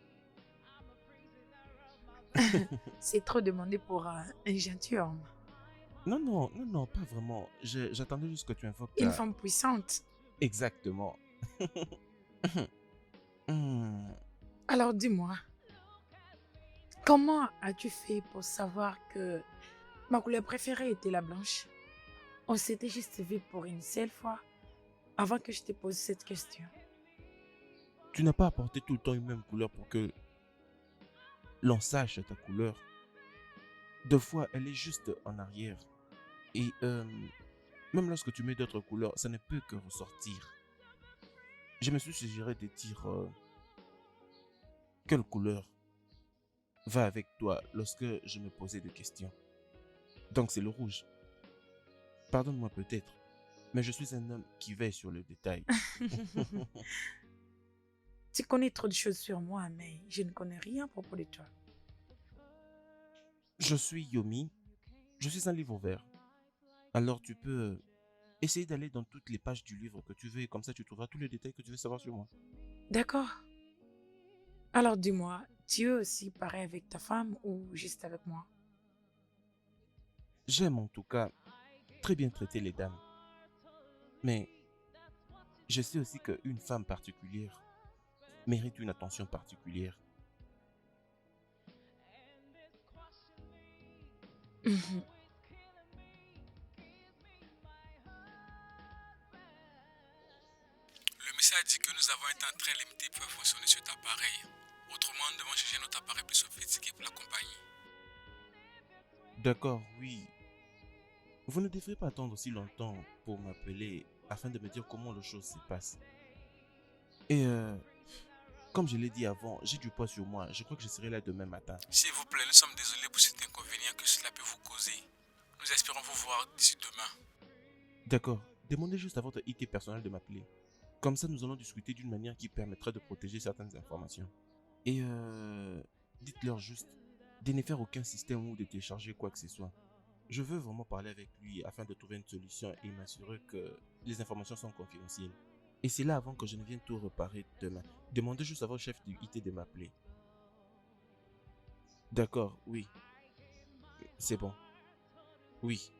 C'est trop demandé pour un gentilhomme. Non, non, non, non, pas vraiment. J'attendais juste que tu invoques Une ta... femme puissante. Exactement. Alors dis-moi, comment as-tu fait pour savoir que ma couleur préférée était la blanche? On s'était juste vu pour une seule fois avant que je te pose cette question. Tu n'as pas apporté tout le temps une même couleur pour que l'on sache ta couleur. Deux fois, elle est juste en arrière. Et même lorsque tu mets d'autres couleurs, ça ne peut que ressortir. Je me suis suggéré de dire quelle couleur va avec toi lorsque je me posais des questions. Donc c'est le rouge. Pardonne-moi peut-être, mais je suis un homme qui veille sur le détail. Tu connais trop de choses sur moi, mais je ne connais rien à propos de toi. Je suis Yomi, je suis un livre vert. Alors tu peux essayer d'aller dans toutes les pages du livre que tu veux et comme ça tu trouveras tous les détails que tu veux savoir sur moi. D'accord. Alors dis-moi, tu es aussi pareil avec ta femme ou juste avec moi? J'aime en tout cas très bien traiter les dames. Mais je sais aussi qu'une femme particulière mérite une attention particulière. Mhm. Le message dit que nous avons un temps très limité pour fonctionner sur cet appareil. Autrement, nous devons chercher notre appareil plus sophistiqué pour l'accompagner. D'accord, oui. Vous ne devrez pas attendre si longtemps pour m'appeler afin de me dire comment les choses se passent. Et comme je l'ai dit avant, j'ai du poids sur moi. Je crois que je serai là demain matin. S'il vous plaît, nous sommes désolés pour cet inconvénient que cela peut vous causer. Nous espérons vous voir d'ici demain. D'accord. Demandez juste à votre IT personnel de m'appeler. Comme ça, nous allons discuter d'une manière qui permettra de protéger certaines informations. Et dites-leur juste de ne faire aucun système ou de télécharger quoi que ce soit. Je veux vraiment parler avec lui afin de trouver une solution et m'assurer que les informations sont confidentielles. Et c'est là avant que je ne vienne tout réparer demain. Demandez juste à votre chef du IT de m'appeler. D'accord, oui. C'est bon. Oui.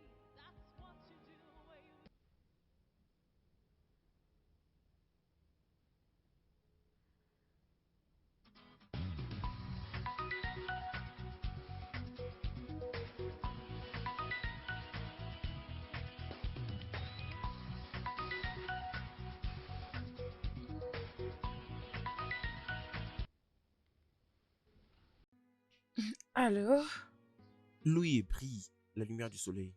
Alors? Louis brille la lumière du soleil.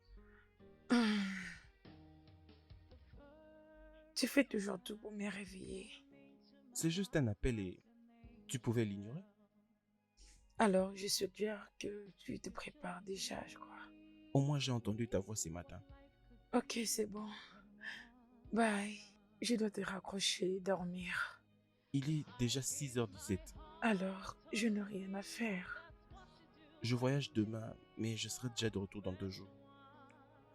Tu fais toujours tout pour me réveiller. C'est juste un appel et tu pouvais l'ignorer. Alors, je suggère que tu te prépares déjà, je crois. Au moins j'ai entendu ta voix ce matin. Ok, c'est bon. Bye. Je dois te raccrocher et dormir. Il est déjà 6h17. Alors, je n'ai rien à faire. Je voyage demain, mais je serai déjà de retour dans 2 jours.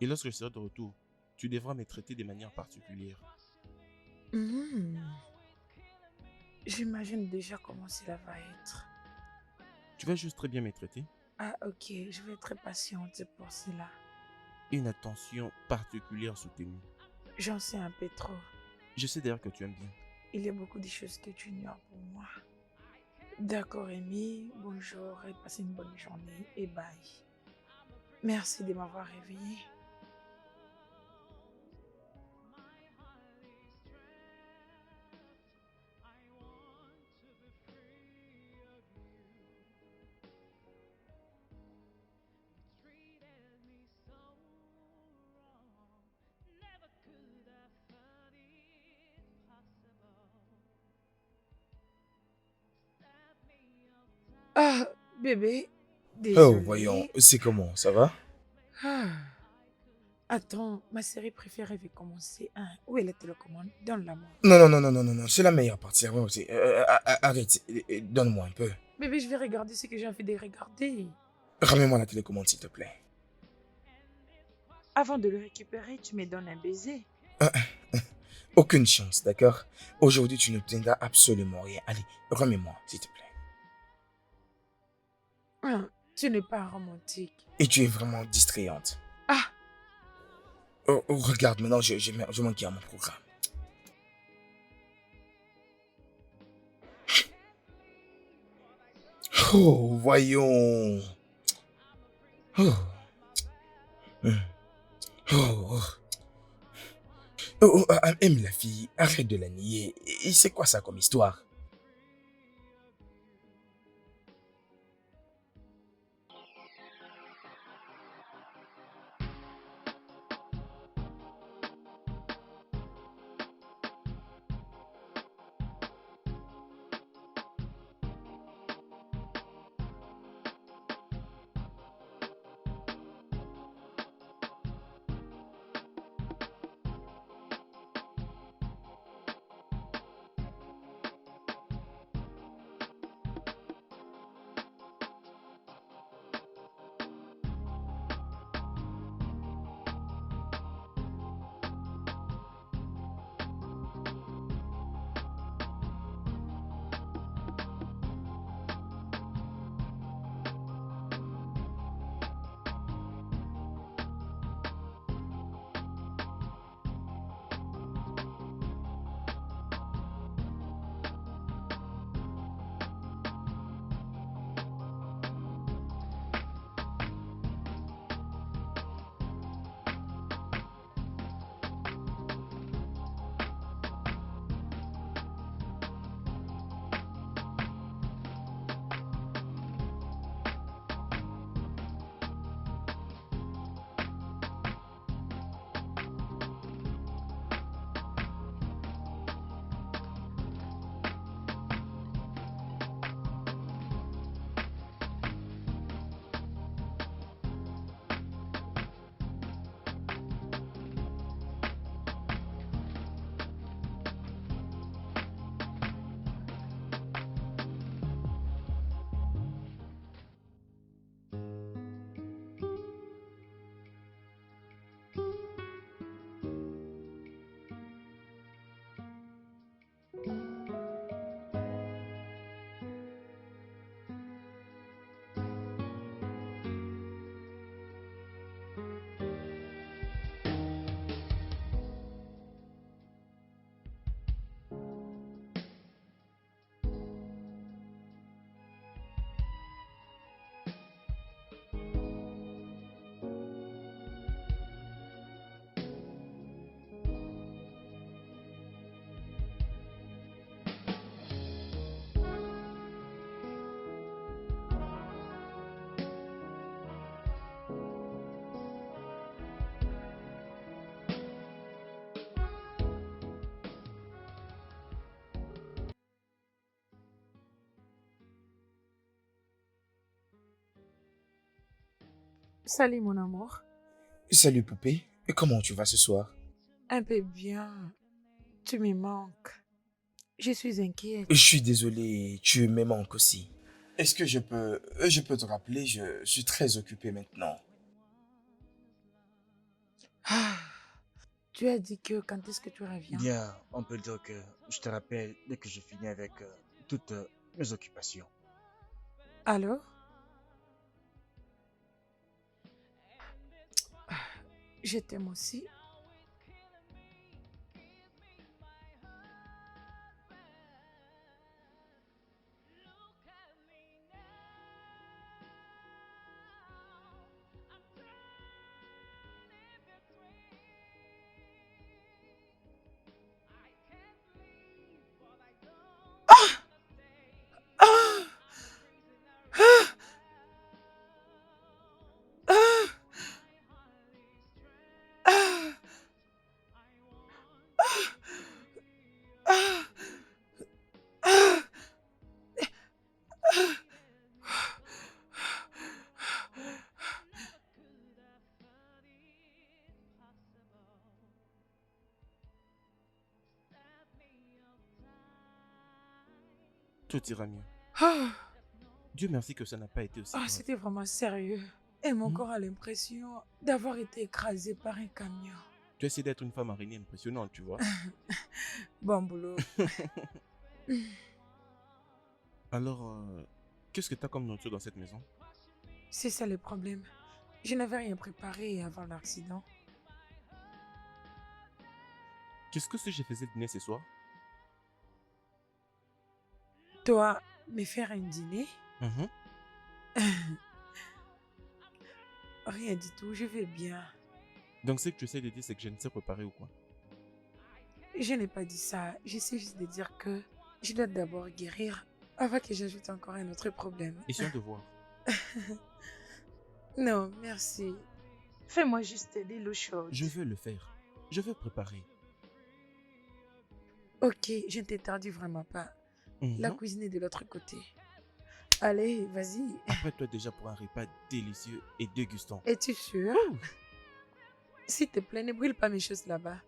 Et lorsque je serai de retour, tu devras me traiter de manière particulière. J'imagine déjà comment cela va être. Tu vas juste très bien me traiter. Ah, ok, je vais être patiente pour cela. Une attention particulière soutenue. J'en sais un peu trop. Je sais d'ailleurs que tu aimes bien. Il y a beaucoup de choses que tu ignores pour moi. D'accord, Amy. Bonjour et passez une bonne journée et bye. Merci de m'avoir réveillée. Ah, bébé, Oh, désolé. voyons, c'est comment, ça va? Ah. Attends, ma série préférée va commencer. Hein. Où est la télécommande? Donne-la-moi. Non, c'est la meilleure partie. Ouais, arrête, donne-moi un peu. Bébé, je vais regarder ce que j'ai envie de regarder. Ramène-moi la télécommande, s'il te plaît. Avant de le récupérer, tu me donnes un baiser. Aucune chance, d'accord? Aujourd'hui, tu n'obtiendras absolument rien. Allez, remets-moi, s'il te plaît. Ah, tu n'es pas romantique. Et tu es vraiment distrayante. Ah! Oh, regarde, maintenant, je manque à mon programme. Oh, voyons. Oh. Oh. Aime la fille, arrête de la nier. Et c'est quoi ça comme histoire? Salut mon amour. Salut poupée, et comment tu vas ce soir? Un peu bien. Tu me manques. Je suis inquiète. Je suis désolé, tu me manques aussi. Est-ce que je peux te rappeler, je suis très occupé maintenant. Ah, tu as dit que quand est-ce que tu reviens? Bien, on peut dire que je te rappelle dès que je finis avec toutes mes occupations. Alors? Je t'aime aussi. Ah! Ah! Ah! Ah! Ah! Ah! Tout ira mieux. Ah! Dieu merci que ça n'a pas été aussi Ah, grave. c'était vraiment sérieux. Et mon corps a l'impression d'avoir été écrasé par un camion. Tu essaies d'être une femme araignée impressionnante, tu vois. Bon boulot. Alors, qu'est-ce que tu as comme nourriture dans cette maison? C'est ça le problème. Je n'avais rien préparé avant l'accident. Qu'est-ce que si je faisais dîner ce soir? Toi, me faire un dîner? Mhm. Rien du tout, je vais bien. Donc, ce que tu essaies de dire, c'est que je ne sais préparer ou quoi? Je n'ai pas dit ça. J'essaie juste de dire que je dois d'abord guérir avant que j'ajoute encore un autre problème. Essayons de voir. Non, merci. Fais-moi juste de l'eau chaude. Je veux le faire. Je veux préparer. Ok, je ne t'interdis vraiment pas. La cuisine est de l'autre côté. Allez, vas-y. Prête-toi déjà pour un repas délicieux et dégustant. Es-tu sûr? S'il te plaît, ne brûle pas mes choses là-bas.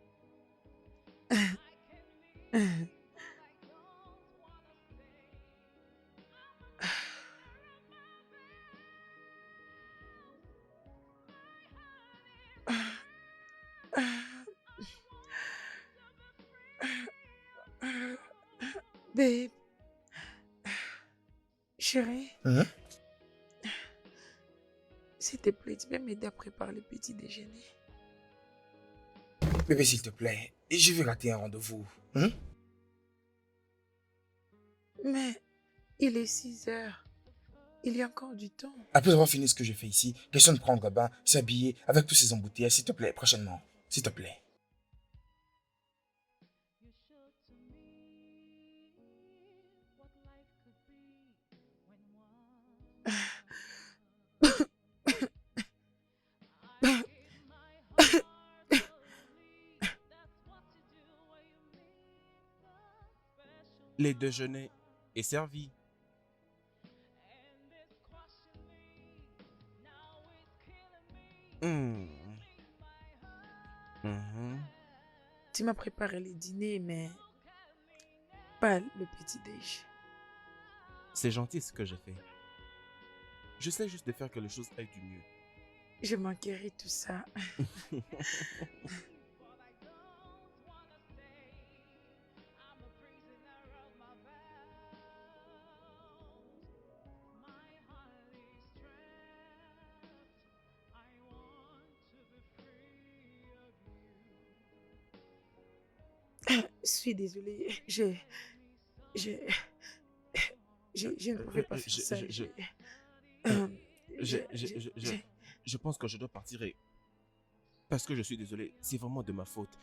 Babe. Chérie. Hein? S'il te plaît, tu peux m'aider à préparer le petit déjeuner. Bébé, s'il te plaît, je vais rater un rendez-vous. Hein? Mais il est 6 heures. Il y a encore du temps. Après avoir fini ce que je fais ici, question de prendre un bain, s'habiller avec tous ces embouteillages, s'il te plaît, prochainement. S'il te plaît. Le déjeuner est servi. Tu m'as préparé le dîner, mais pas le petit déj. C'est gentil ce que j'ai fait. J'essaie juste de faire que les choses aillent du mieux. Je manquerai tout ça. Je suis désolée. Je ne pouvais pas faire ça. Je pense que je dois partir et... Parce que je suis désolé, c'est vraiment de ma faute.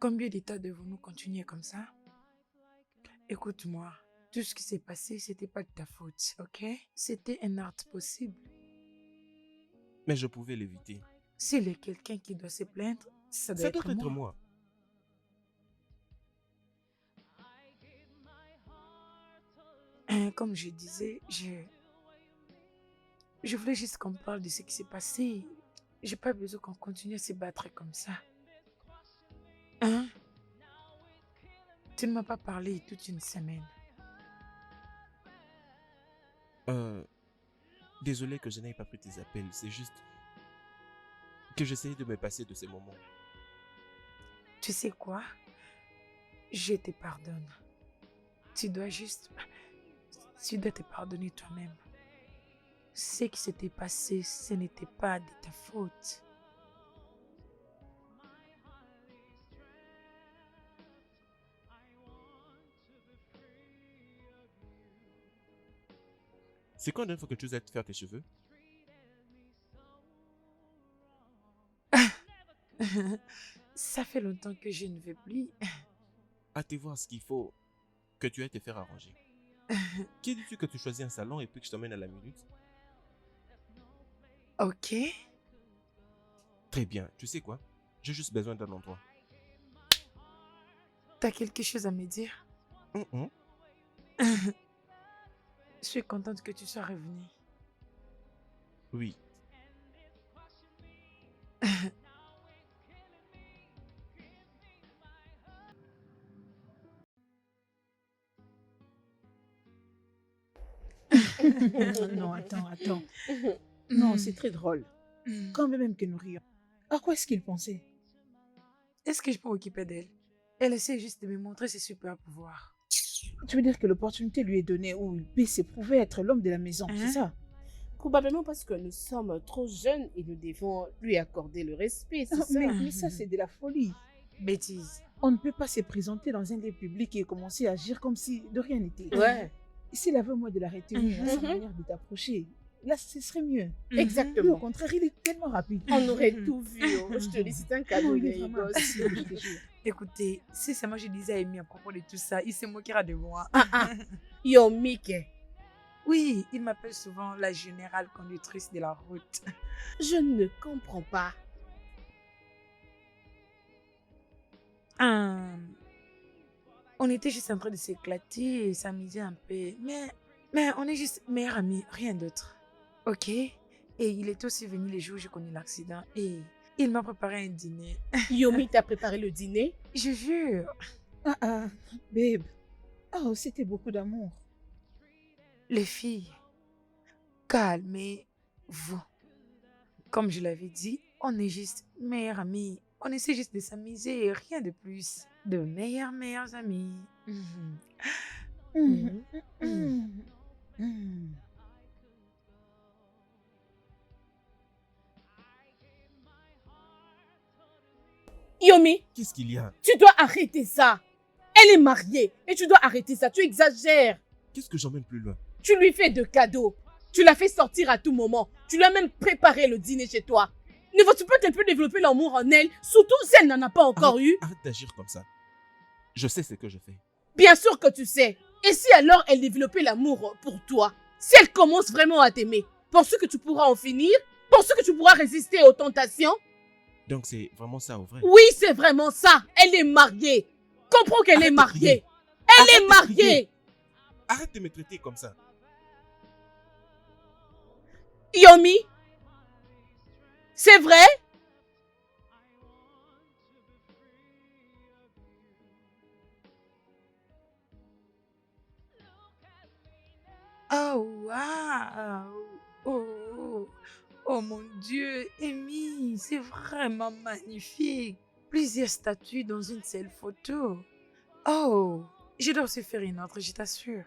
Combien d'états devons-nous continuer comme ça? Écoute-moi, tout ce qui s'est passé, c'était pas de ta faute, ok? C'était un acte possible. Mais je pouvais l'éviter. S'il y a quelqu'un qui doit se plaindre, ça doit Ça être doit être moi. moi. Comme je disais, je voulais juste qu'on parle de ce qui s'est passé. J'ai pas besoin qu'on continue à se battre comme ça. Hein? Tu ne m'as pas parlé toute une semaine. Désolé que je n'aie pas pris tes appels. C'est juste que j'essayais de me passer de ces moments. Tu sais quoi? Je te pardonne. Tu dois te pardonner toi-même. Ce qui s'était passé, ce n'était pas de ta faute. C'est quand la dernière fois que tu as été faire tes cheveux? Ça fait longtemps que je ne vais plus. Hâte voir ce qu'il faut que tu ailles te faire arranger. Qui dis-tu que tu choisis un salon et puis que je t'emmène à la minute? Ok. Très bien, tu sais quoi? J'ai juste besoin d'un endroit. T'as quelque chose à me dire? Je suis contente que tu sois revenue. Oui. Non, attends. Non, c'est très drôle. Quand même que nous rions. À quoi est-ce qu'il pensait? Est-ce que je peux m'occuper d'elle? Elle essaie juste de me montrer ses super pouvoirs. Tu veux dire que l'opportunité lui est donnée où il peut s'éprouver être l'homme de la maison, c'est ça? Probablement parce que nous sommes trop jeunes et nous devons lui accorder le respect, c'est ça? Mais ça, c'est de la folie. Bêtise. On ne peut pas se présenter dans un lieu public et commencer à agir comme si de rien n'était. Ouais. S'il avait moi de la retenir à sa manière de t'approcher, là, ce serait mieux. Exactement. Lui, au contraire, il est tellement rapide. On aurait tout vu. Je te dis, c'est un cadeau, il est vraiment gosse. impossible, je te jure. Écoutez, si c'est moi je disais à Amy à propos de tout ça, il se moquera de moi. Yo, Mickey. Oui, il m'appelle souvent la générale conductrice de la route. Je ne comprends pas. On était juste en train de s'éclater et s'amuser un peu. Mais on est juste meilleurs amis, rien d'autre. Ok? Et il est aussi venu les jours où j'ai connu l'accident et il m'a préparé un dîner. Yomi t'a préparé le dîner? Je jure. Babe. Oh, c'était beaucoup d'amour. Les filles, calmez-vous. Comme je l'avais dit, on est juste meilleurs amis. On essaie juste de s'amuser, rien de plus. De meilleurs amis. Yomi, Qu'est-ce qu'il y a? tu dois arrêter ça. Elle est mariée et tu dois arrêter ça. Tu exagères. Qu'est-ce que j'emmène plus loin? Tu lui fais de cadeaux. Tu la fais sortir à tout moment. Tu lui as même préparé le dîner chez toi. Ne vas-tu pas un peu développer l'amour en elle, surtout si elle n'en a pas encore eu? Arrête d'agir comme ça. Je sais ce que je fais. Bien sûr que tu sais. Et si alors elle développait l'amour pour toi? Si elle commence vraiment à t'aimer, penses-tu que tu pourras en finir? Penses-tu que tu pourras résister aux tentations? Donc c'est vraiment ça au vrai? Oui, c'est vraiment ça. Elle est mariée. Comprends qu'elle est mariée. Elle est mariée. Arrête de me traiter comme ça. Yomi, c'est vrai? Oh, waouh! Oh mon Dieu, Amy, c'est vraiment magnifique. Plusieurs statues dans une seule photo. Oh, je dois aussi faire une autre, je t'assure.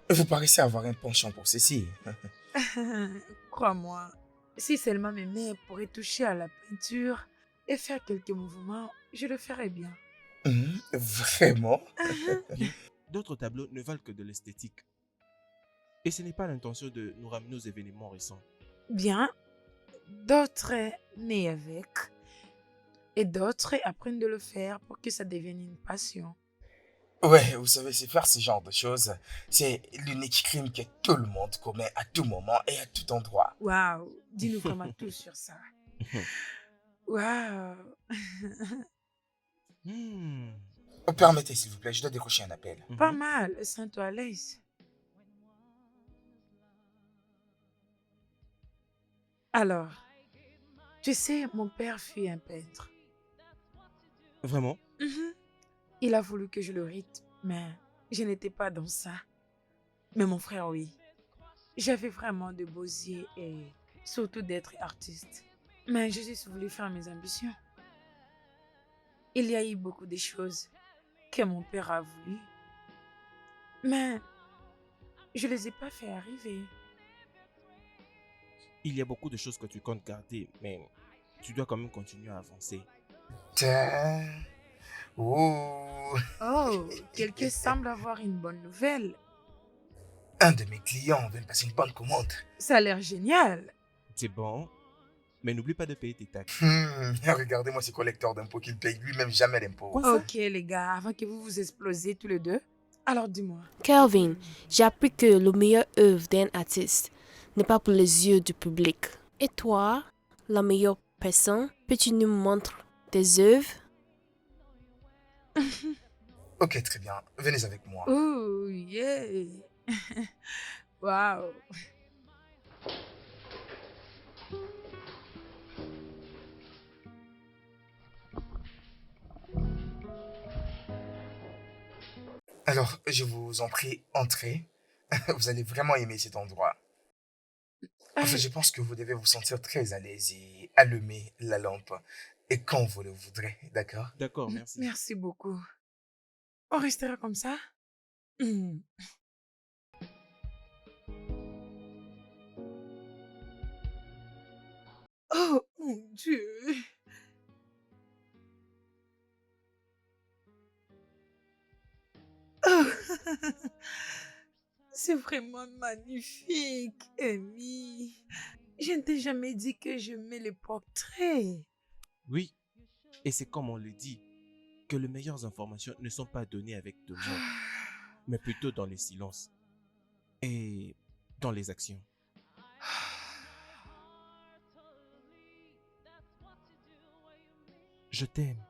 Vous paraissez avoir un penchant pour ceci. Crois-moi, si seulement mes mains pourraient toucher à la peinture et faire quelques mouvements, je le ferais bien. Vraiment? D'autres tableaux ne valent que de l'esthétique. Et ce n'est pas l'intention de nous ramener aux événements récents. Bien, d'autres nés avec. Et d'autres apprennent de le faire pour que ça devienne une passion. Ouais, vous savez, c'est faire ce genre de choses. C'est l'unique crime que tout le monde commet à tout moment et à tout endroit. Waouh, dis-nous vraiment tout sur ça. Waouh. Permettez, s'il vous plaît, je dois décrocher un appel. Pas mal, sens-toi à l'aise. Alors, tu sais, mon père fut un peintre. Vraiment? Il a voulu que je le rythme, mais je n'étais pas dans ça. Mais mon frère, oui. J'avais vraiment de beaux yeux et surtout d'être artiste. Mais je suis voulu faire mes ambitions. Il y a eu beaucoup de choses que mon père a voulu, mais je ne les ai pas fait arriver. Il y a beaucoup de choses que tu comptes garder, mais tu dois quand même continuer à avancer. Oh, Quelqu'un semble avoir une bonne nouvelle. un de mes clients vient de passer une bonne commande. Ça a l'air génial. C'est bon, mais n'oublie pas de payer tes taxes. Regardez-moi ce collecteur d'impôts qu'il paye lui-même jamais d'impôts. Ok les gars, avant que vous vous explosiez tous les deux, alors dis-moi. Kelvin, j'ai appris que le meilleur œuvre d'un artiste n'est pas pour les yeux du public. Et toi, la meilleure personne, peux-tu nous montrer tes œuvres? Ok, très bien. Venez avec moi. Oh, yeah. Waouh. Alors, je vous en prie, entrez. Vous allez vraiment aimer cet endroit. Enfin, je pense que vous devez vous sentir très à l'aise et allumer la lampe. Et quand vous le voudrez, d'accord? D'accord, merci. Merci beaucoup. On restera comme ça? Oh mon Dieu. Oh. C'est vraiment magnifique, Amy. Je ne t'ai jamais dit que j'aimais les portraits. Oui, et c'est comme on le dit, que les meilleures informations ne sont pas données avec de mots, mais plutôt dans les silences et dans les actions. Je t'aime.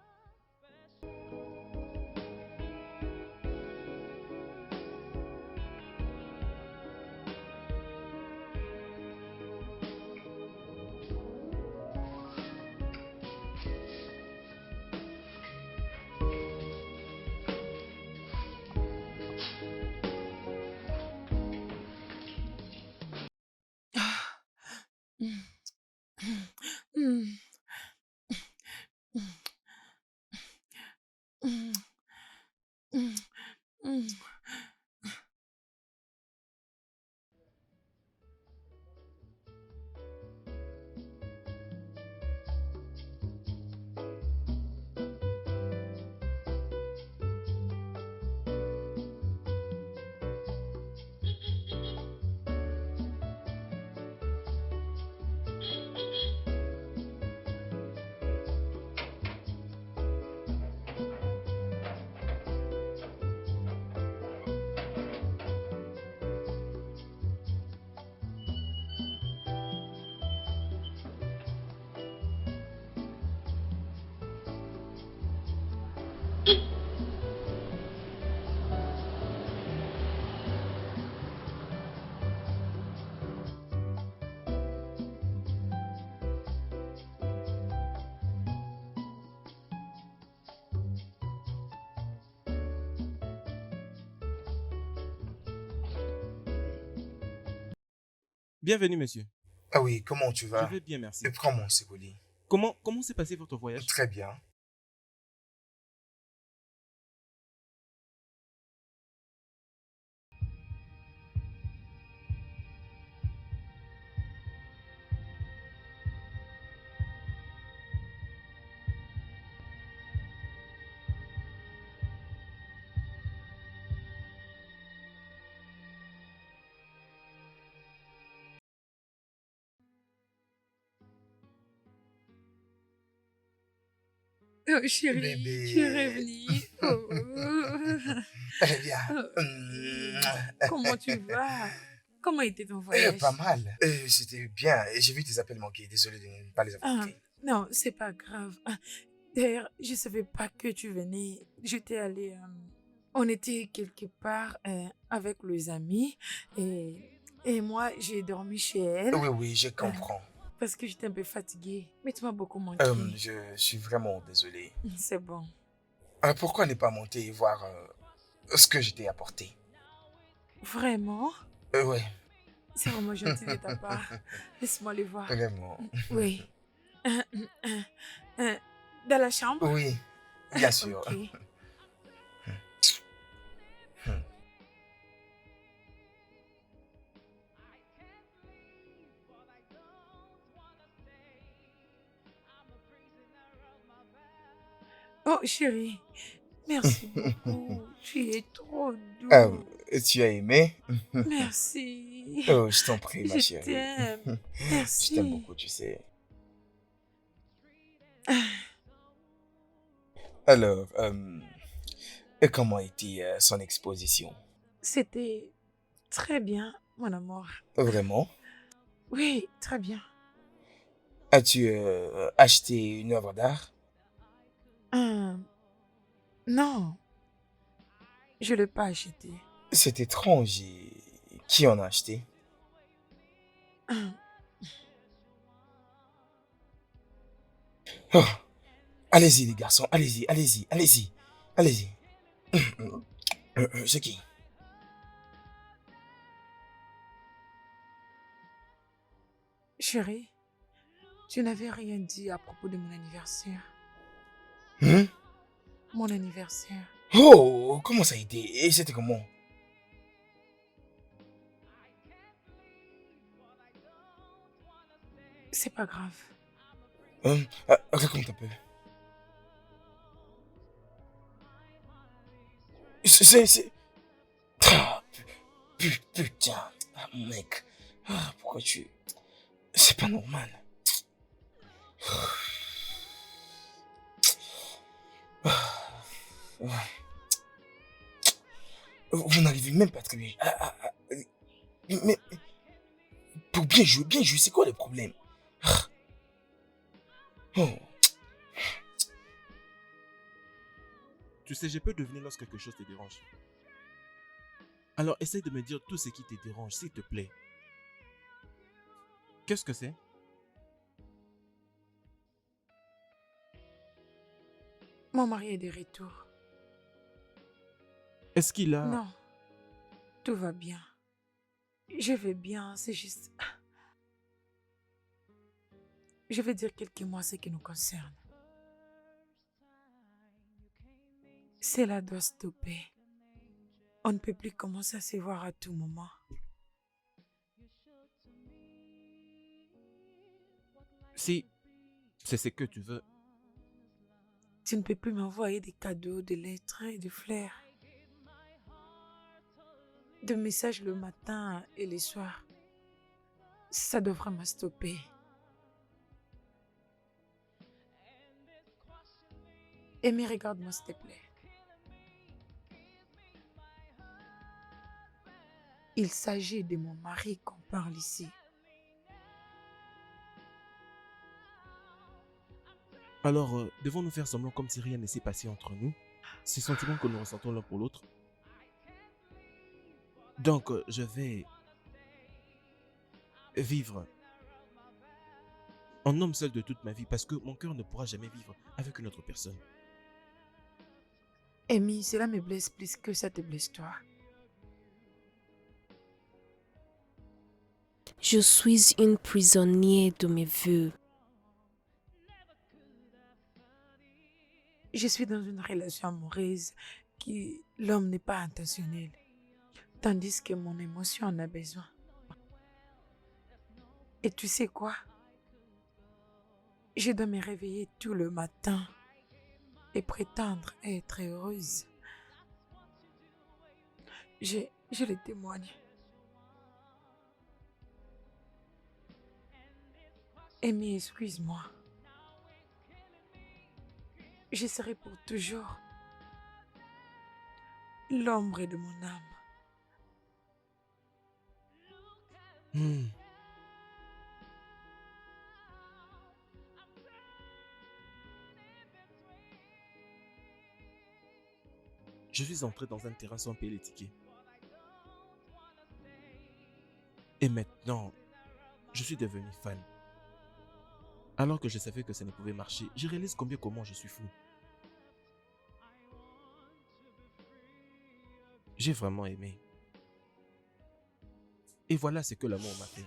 Bienvenue, monsieur. Ah oui, comment tu vas? Je vais bien, merci. Prends mon cigoli. Comment s'est passé votre voyage? Très bien. Oh, chérie, Bébé. tu es revenu. Oh. Allez, viens. Comment tu vas? Comment était ton Pas voyage? mal. C'était bien. J'ai vu tes appels manquer. Désolé de ne pas les avoir Ah, pris. non, c'est pas grave. D'ailleurs, je savais pas que tu venais. J'étais allée. On était quelque part avec les amis et moi, j'ai dormi chez elle Oui, oui, je comprends. parce que j'étais un peu fatiguée. Mais tu m'as beaucoup manqué. Je suis vraiment désolé. C'est bon. Pourquoi ne pas monter et voir ce que je t'ai apporté? Vraiment? Ouais, C'est vraiment gentil de ta part. Laisse-moi les voir. vraiment. Oui. Dans la chambre? Oui, bien sûr. Ok. Oh, chérie, merci beaucoup. Tu es trop doux. Tu as aimé? Merci. Oh, je t'en prie, ma Je chérie. t'aime. Je Merci. t'aime beaucoup, tu sais. Alors, et comment était son exposition? C'était très bien, mon amour. Vraiment? Oui, très bien. As-tu acheté une œuvre d'art? Non, je ne l'ai pas acheté. C'est étrange. Et qui en a acheté? Hum, Oh, allez-y, les garçons, allez-y, allez-y, allez-y, allez-y. C'est qui? Chérie, tu n'avais rien dit à propos de mon anniversaire. Hein? Mon anniversaire. Oh, comment ça a été? Et c'était comment? C'est pas grave. Raconte un peu. C'est... Ah, putain, ah, mec. Ah, pourquoi tu... C'est pas normal. Vous n'arrivez même pas très bien. Mais pour bien jouer, c'est quoi le problème? Oh. Tu sais, je peux deviner lorsque quelque chose te dérange. Alors essaye de me dire tout ce qui te dérange, s'il te plaît. Qu'est-ce que c'est? Mon mari est de retour. Est-ce qu'il a... Non, tout va bien. Je vais bien, c'est juste... Je vais dire quelques mots ce qui nous concerne. Cela doit stopper. On ne peut plus commencer à se voir à tout moment. Si c'est ce que tu veux. Tu ne peux plus m'envoyer des cadeaux, des lettres et des fleurs. Des messages le matin et le soir. Ça doit vraiment stopper. Amy, regarde-moi s'il te plaît. Il s'agit de mon mari qu'on parle ici. Alors, devons-nous faire semblant comme si rien ne s'est passé entre nous? Ces sentiments que nous ressentons l'un pour l'autre? Donc, je vais vivre en homme seul de toute ma vie parce que mon cœur ne pourra jamais vivre avec une autre personne. Amy, cela me blesse plus que ça te blesse toi. Je suis une prisonnière de mes vœux. Je suis dans une relation amoureuse qui l'homme n'est pas intentionnel, tandis que mon émotion en a besoin. Et tu sais quoi? Je dois me réveiller tout le matin et prétendre être heureuse. Je le témoigne. Amy, excuse-moi. je serai pour toujours l'ombre de mon âme. Je suis entré dans un terrain sans payer les tickets. Et maintenant, je suis devenu fan. Alors que je savais que ça ne pouvait marcher, je réalise comment je suis fou. J'ai vraiment aimé. Et voilà ce que l'amour m'a fait.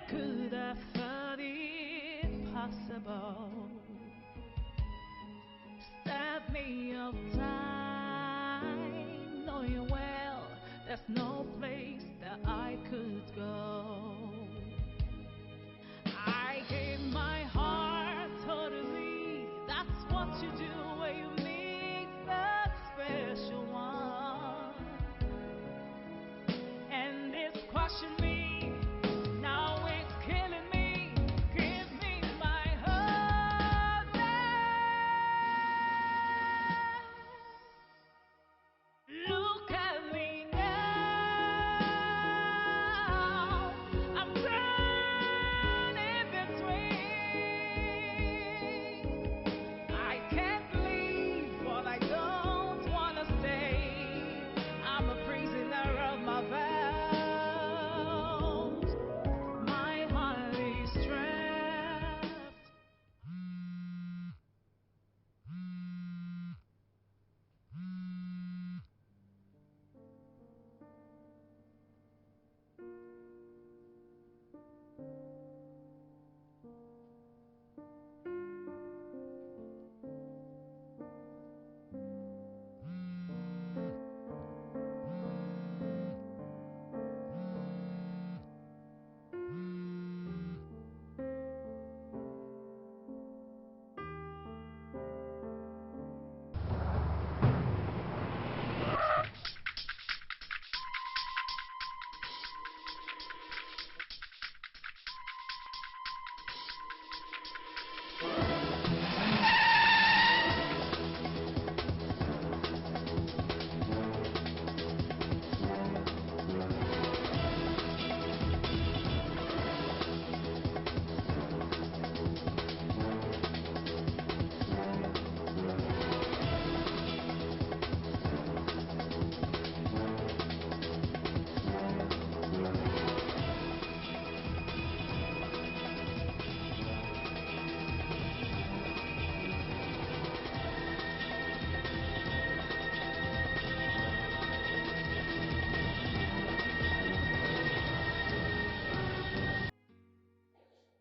Could I thought it possible? Stab me of time, knowing well there's no place that I could go. I gave my heart totally. That's what you do when you meet that special one. And this question me.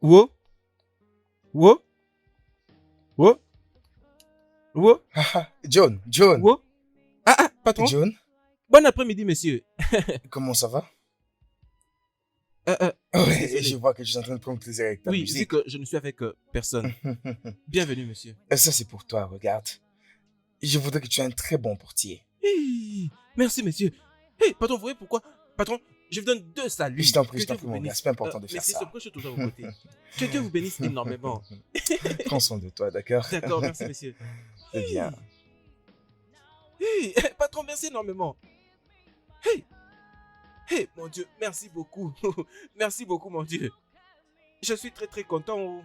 Wo? Wo? Wo? Wo? John. Wo? Patron? John? Bon après-midi, monsieur. Comment ça va? Désolé. Je vois que je suis en train de prendre plaisir avec ta Oui, musique. vu que je ne suis avec personne. Bienvenue, monsieur. Ça, c'est pour toi, regarde. Je voudrais que tu aies un très bon portier. Hey, merci, monsieur. Hey, patron, vous voyez pourquoi? Patron, je vous donne 2 saluts. Je t'en prie, Que Dieu mon vous gars. C'est pas important de faire merci, ça. je suis toujours à vos côtés. Que Dieu vous bénisse énormément. Prends soin de toi, d'accord? D'accord, merci, monsieur. C'est bien. Hey, patron, merci énormément. Hey, mon Dieu, merci beaucoup. Merci beaucoup, mon Dieu. Je suis très, très content.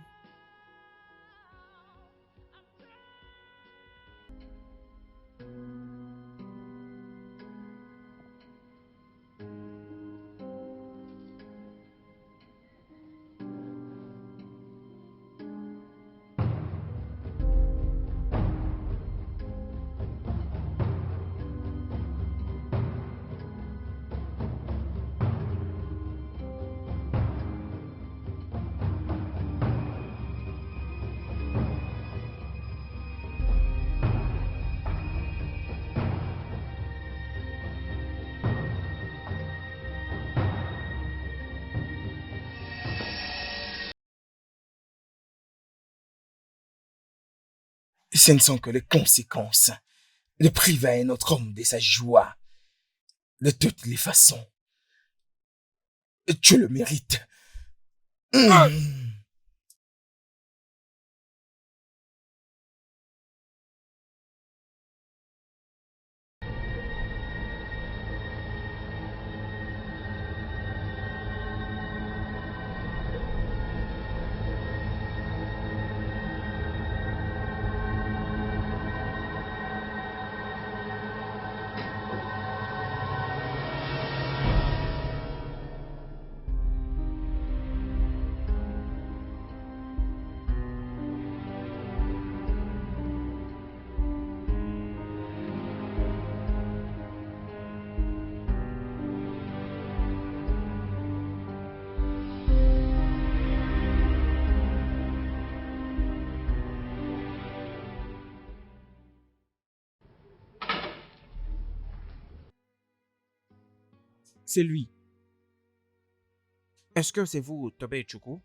Ce ne sont que les conséquences de priver un autre homme de sa joie. De toutes les façons. Tu le mérites. C'est lui. Est-ce que c'est vous, Tobé Choukou?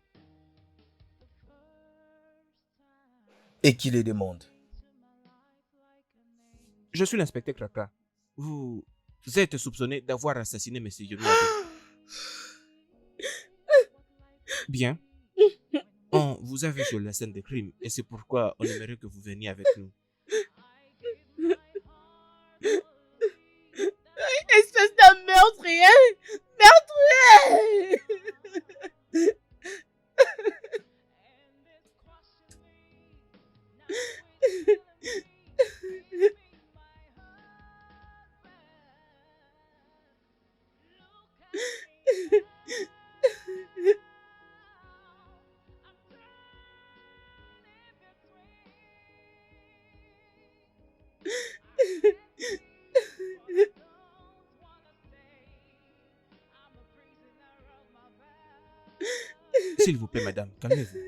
Et qui les demande? Je suis l'inspecteur Kraka. Vous êtes soupçonné d'avoir assassiné M. Yomi. Bien. On vous a vu sur la scène de crime et c'est pourquoi on aimerait que vous veniez avec nous. Espèce de meurtrier! Meurtrier! S'il vous plaît, madame, calmez-vous.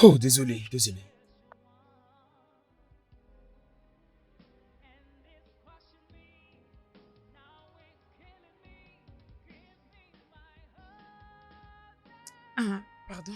Oh, désolé. Ah, pardon.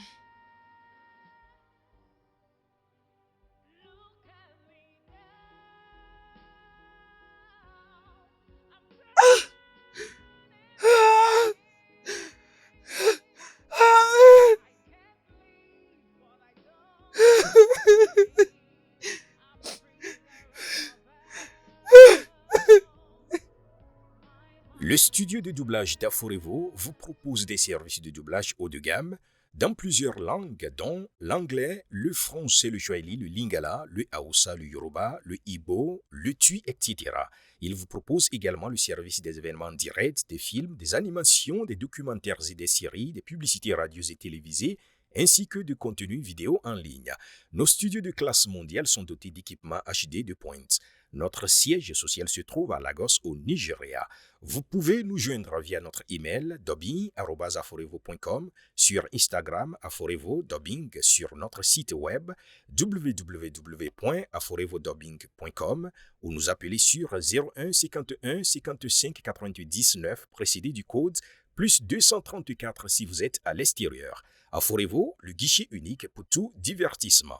Le studio de doublage d'Aforevo vous propose des services de doublage haut de gamme dans plusieurs langues, dont l'anglais, le français, le swahili, le lingala, le hausa, le yoruba, le igbo, le tui, etc. Il vous propose également le service des événements directs, des films, des animations, des documentaires et des séries, des publicités radio et télévisées, ainsi que de contenus vidéo en ligne. Nos studios de classe mondiale sont dotés d'équipements HD de pointe. Notre siège social se trouve à Lagos, au Nigeria. Vous pouvez nous joindre via notre email dubbing@aforevo.com, sur Instagram Aforevo Dubbing, sur notre site web www.aforevodubbing.com ou nous appeler sur 01 51 55 90 9 précédé du code plus 234 si vous êtes à l'extérieur. Aforevo, le guichet unique pour tout divertissement.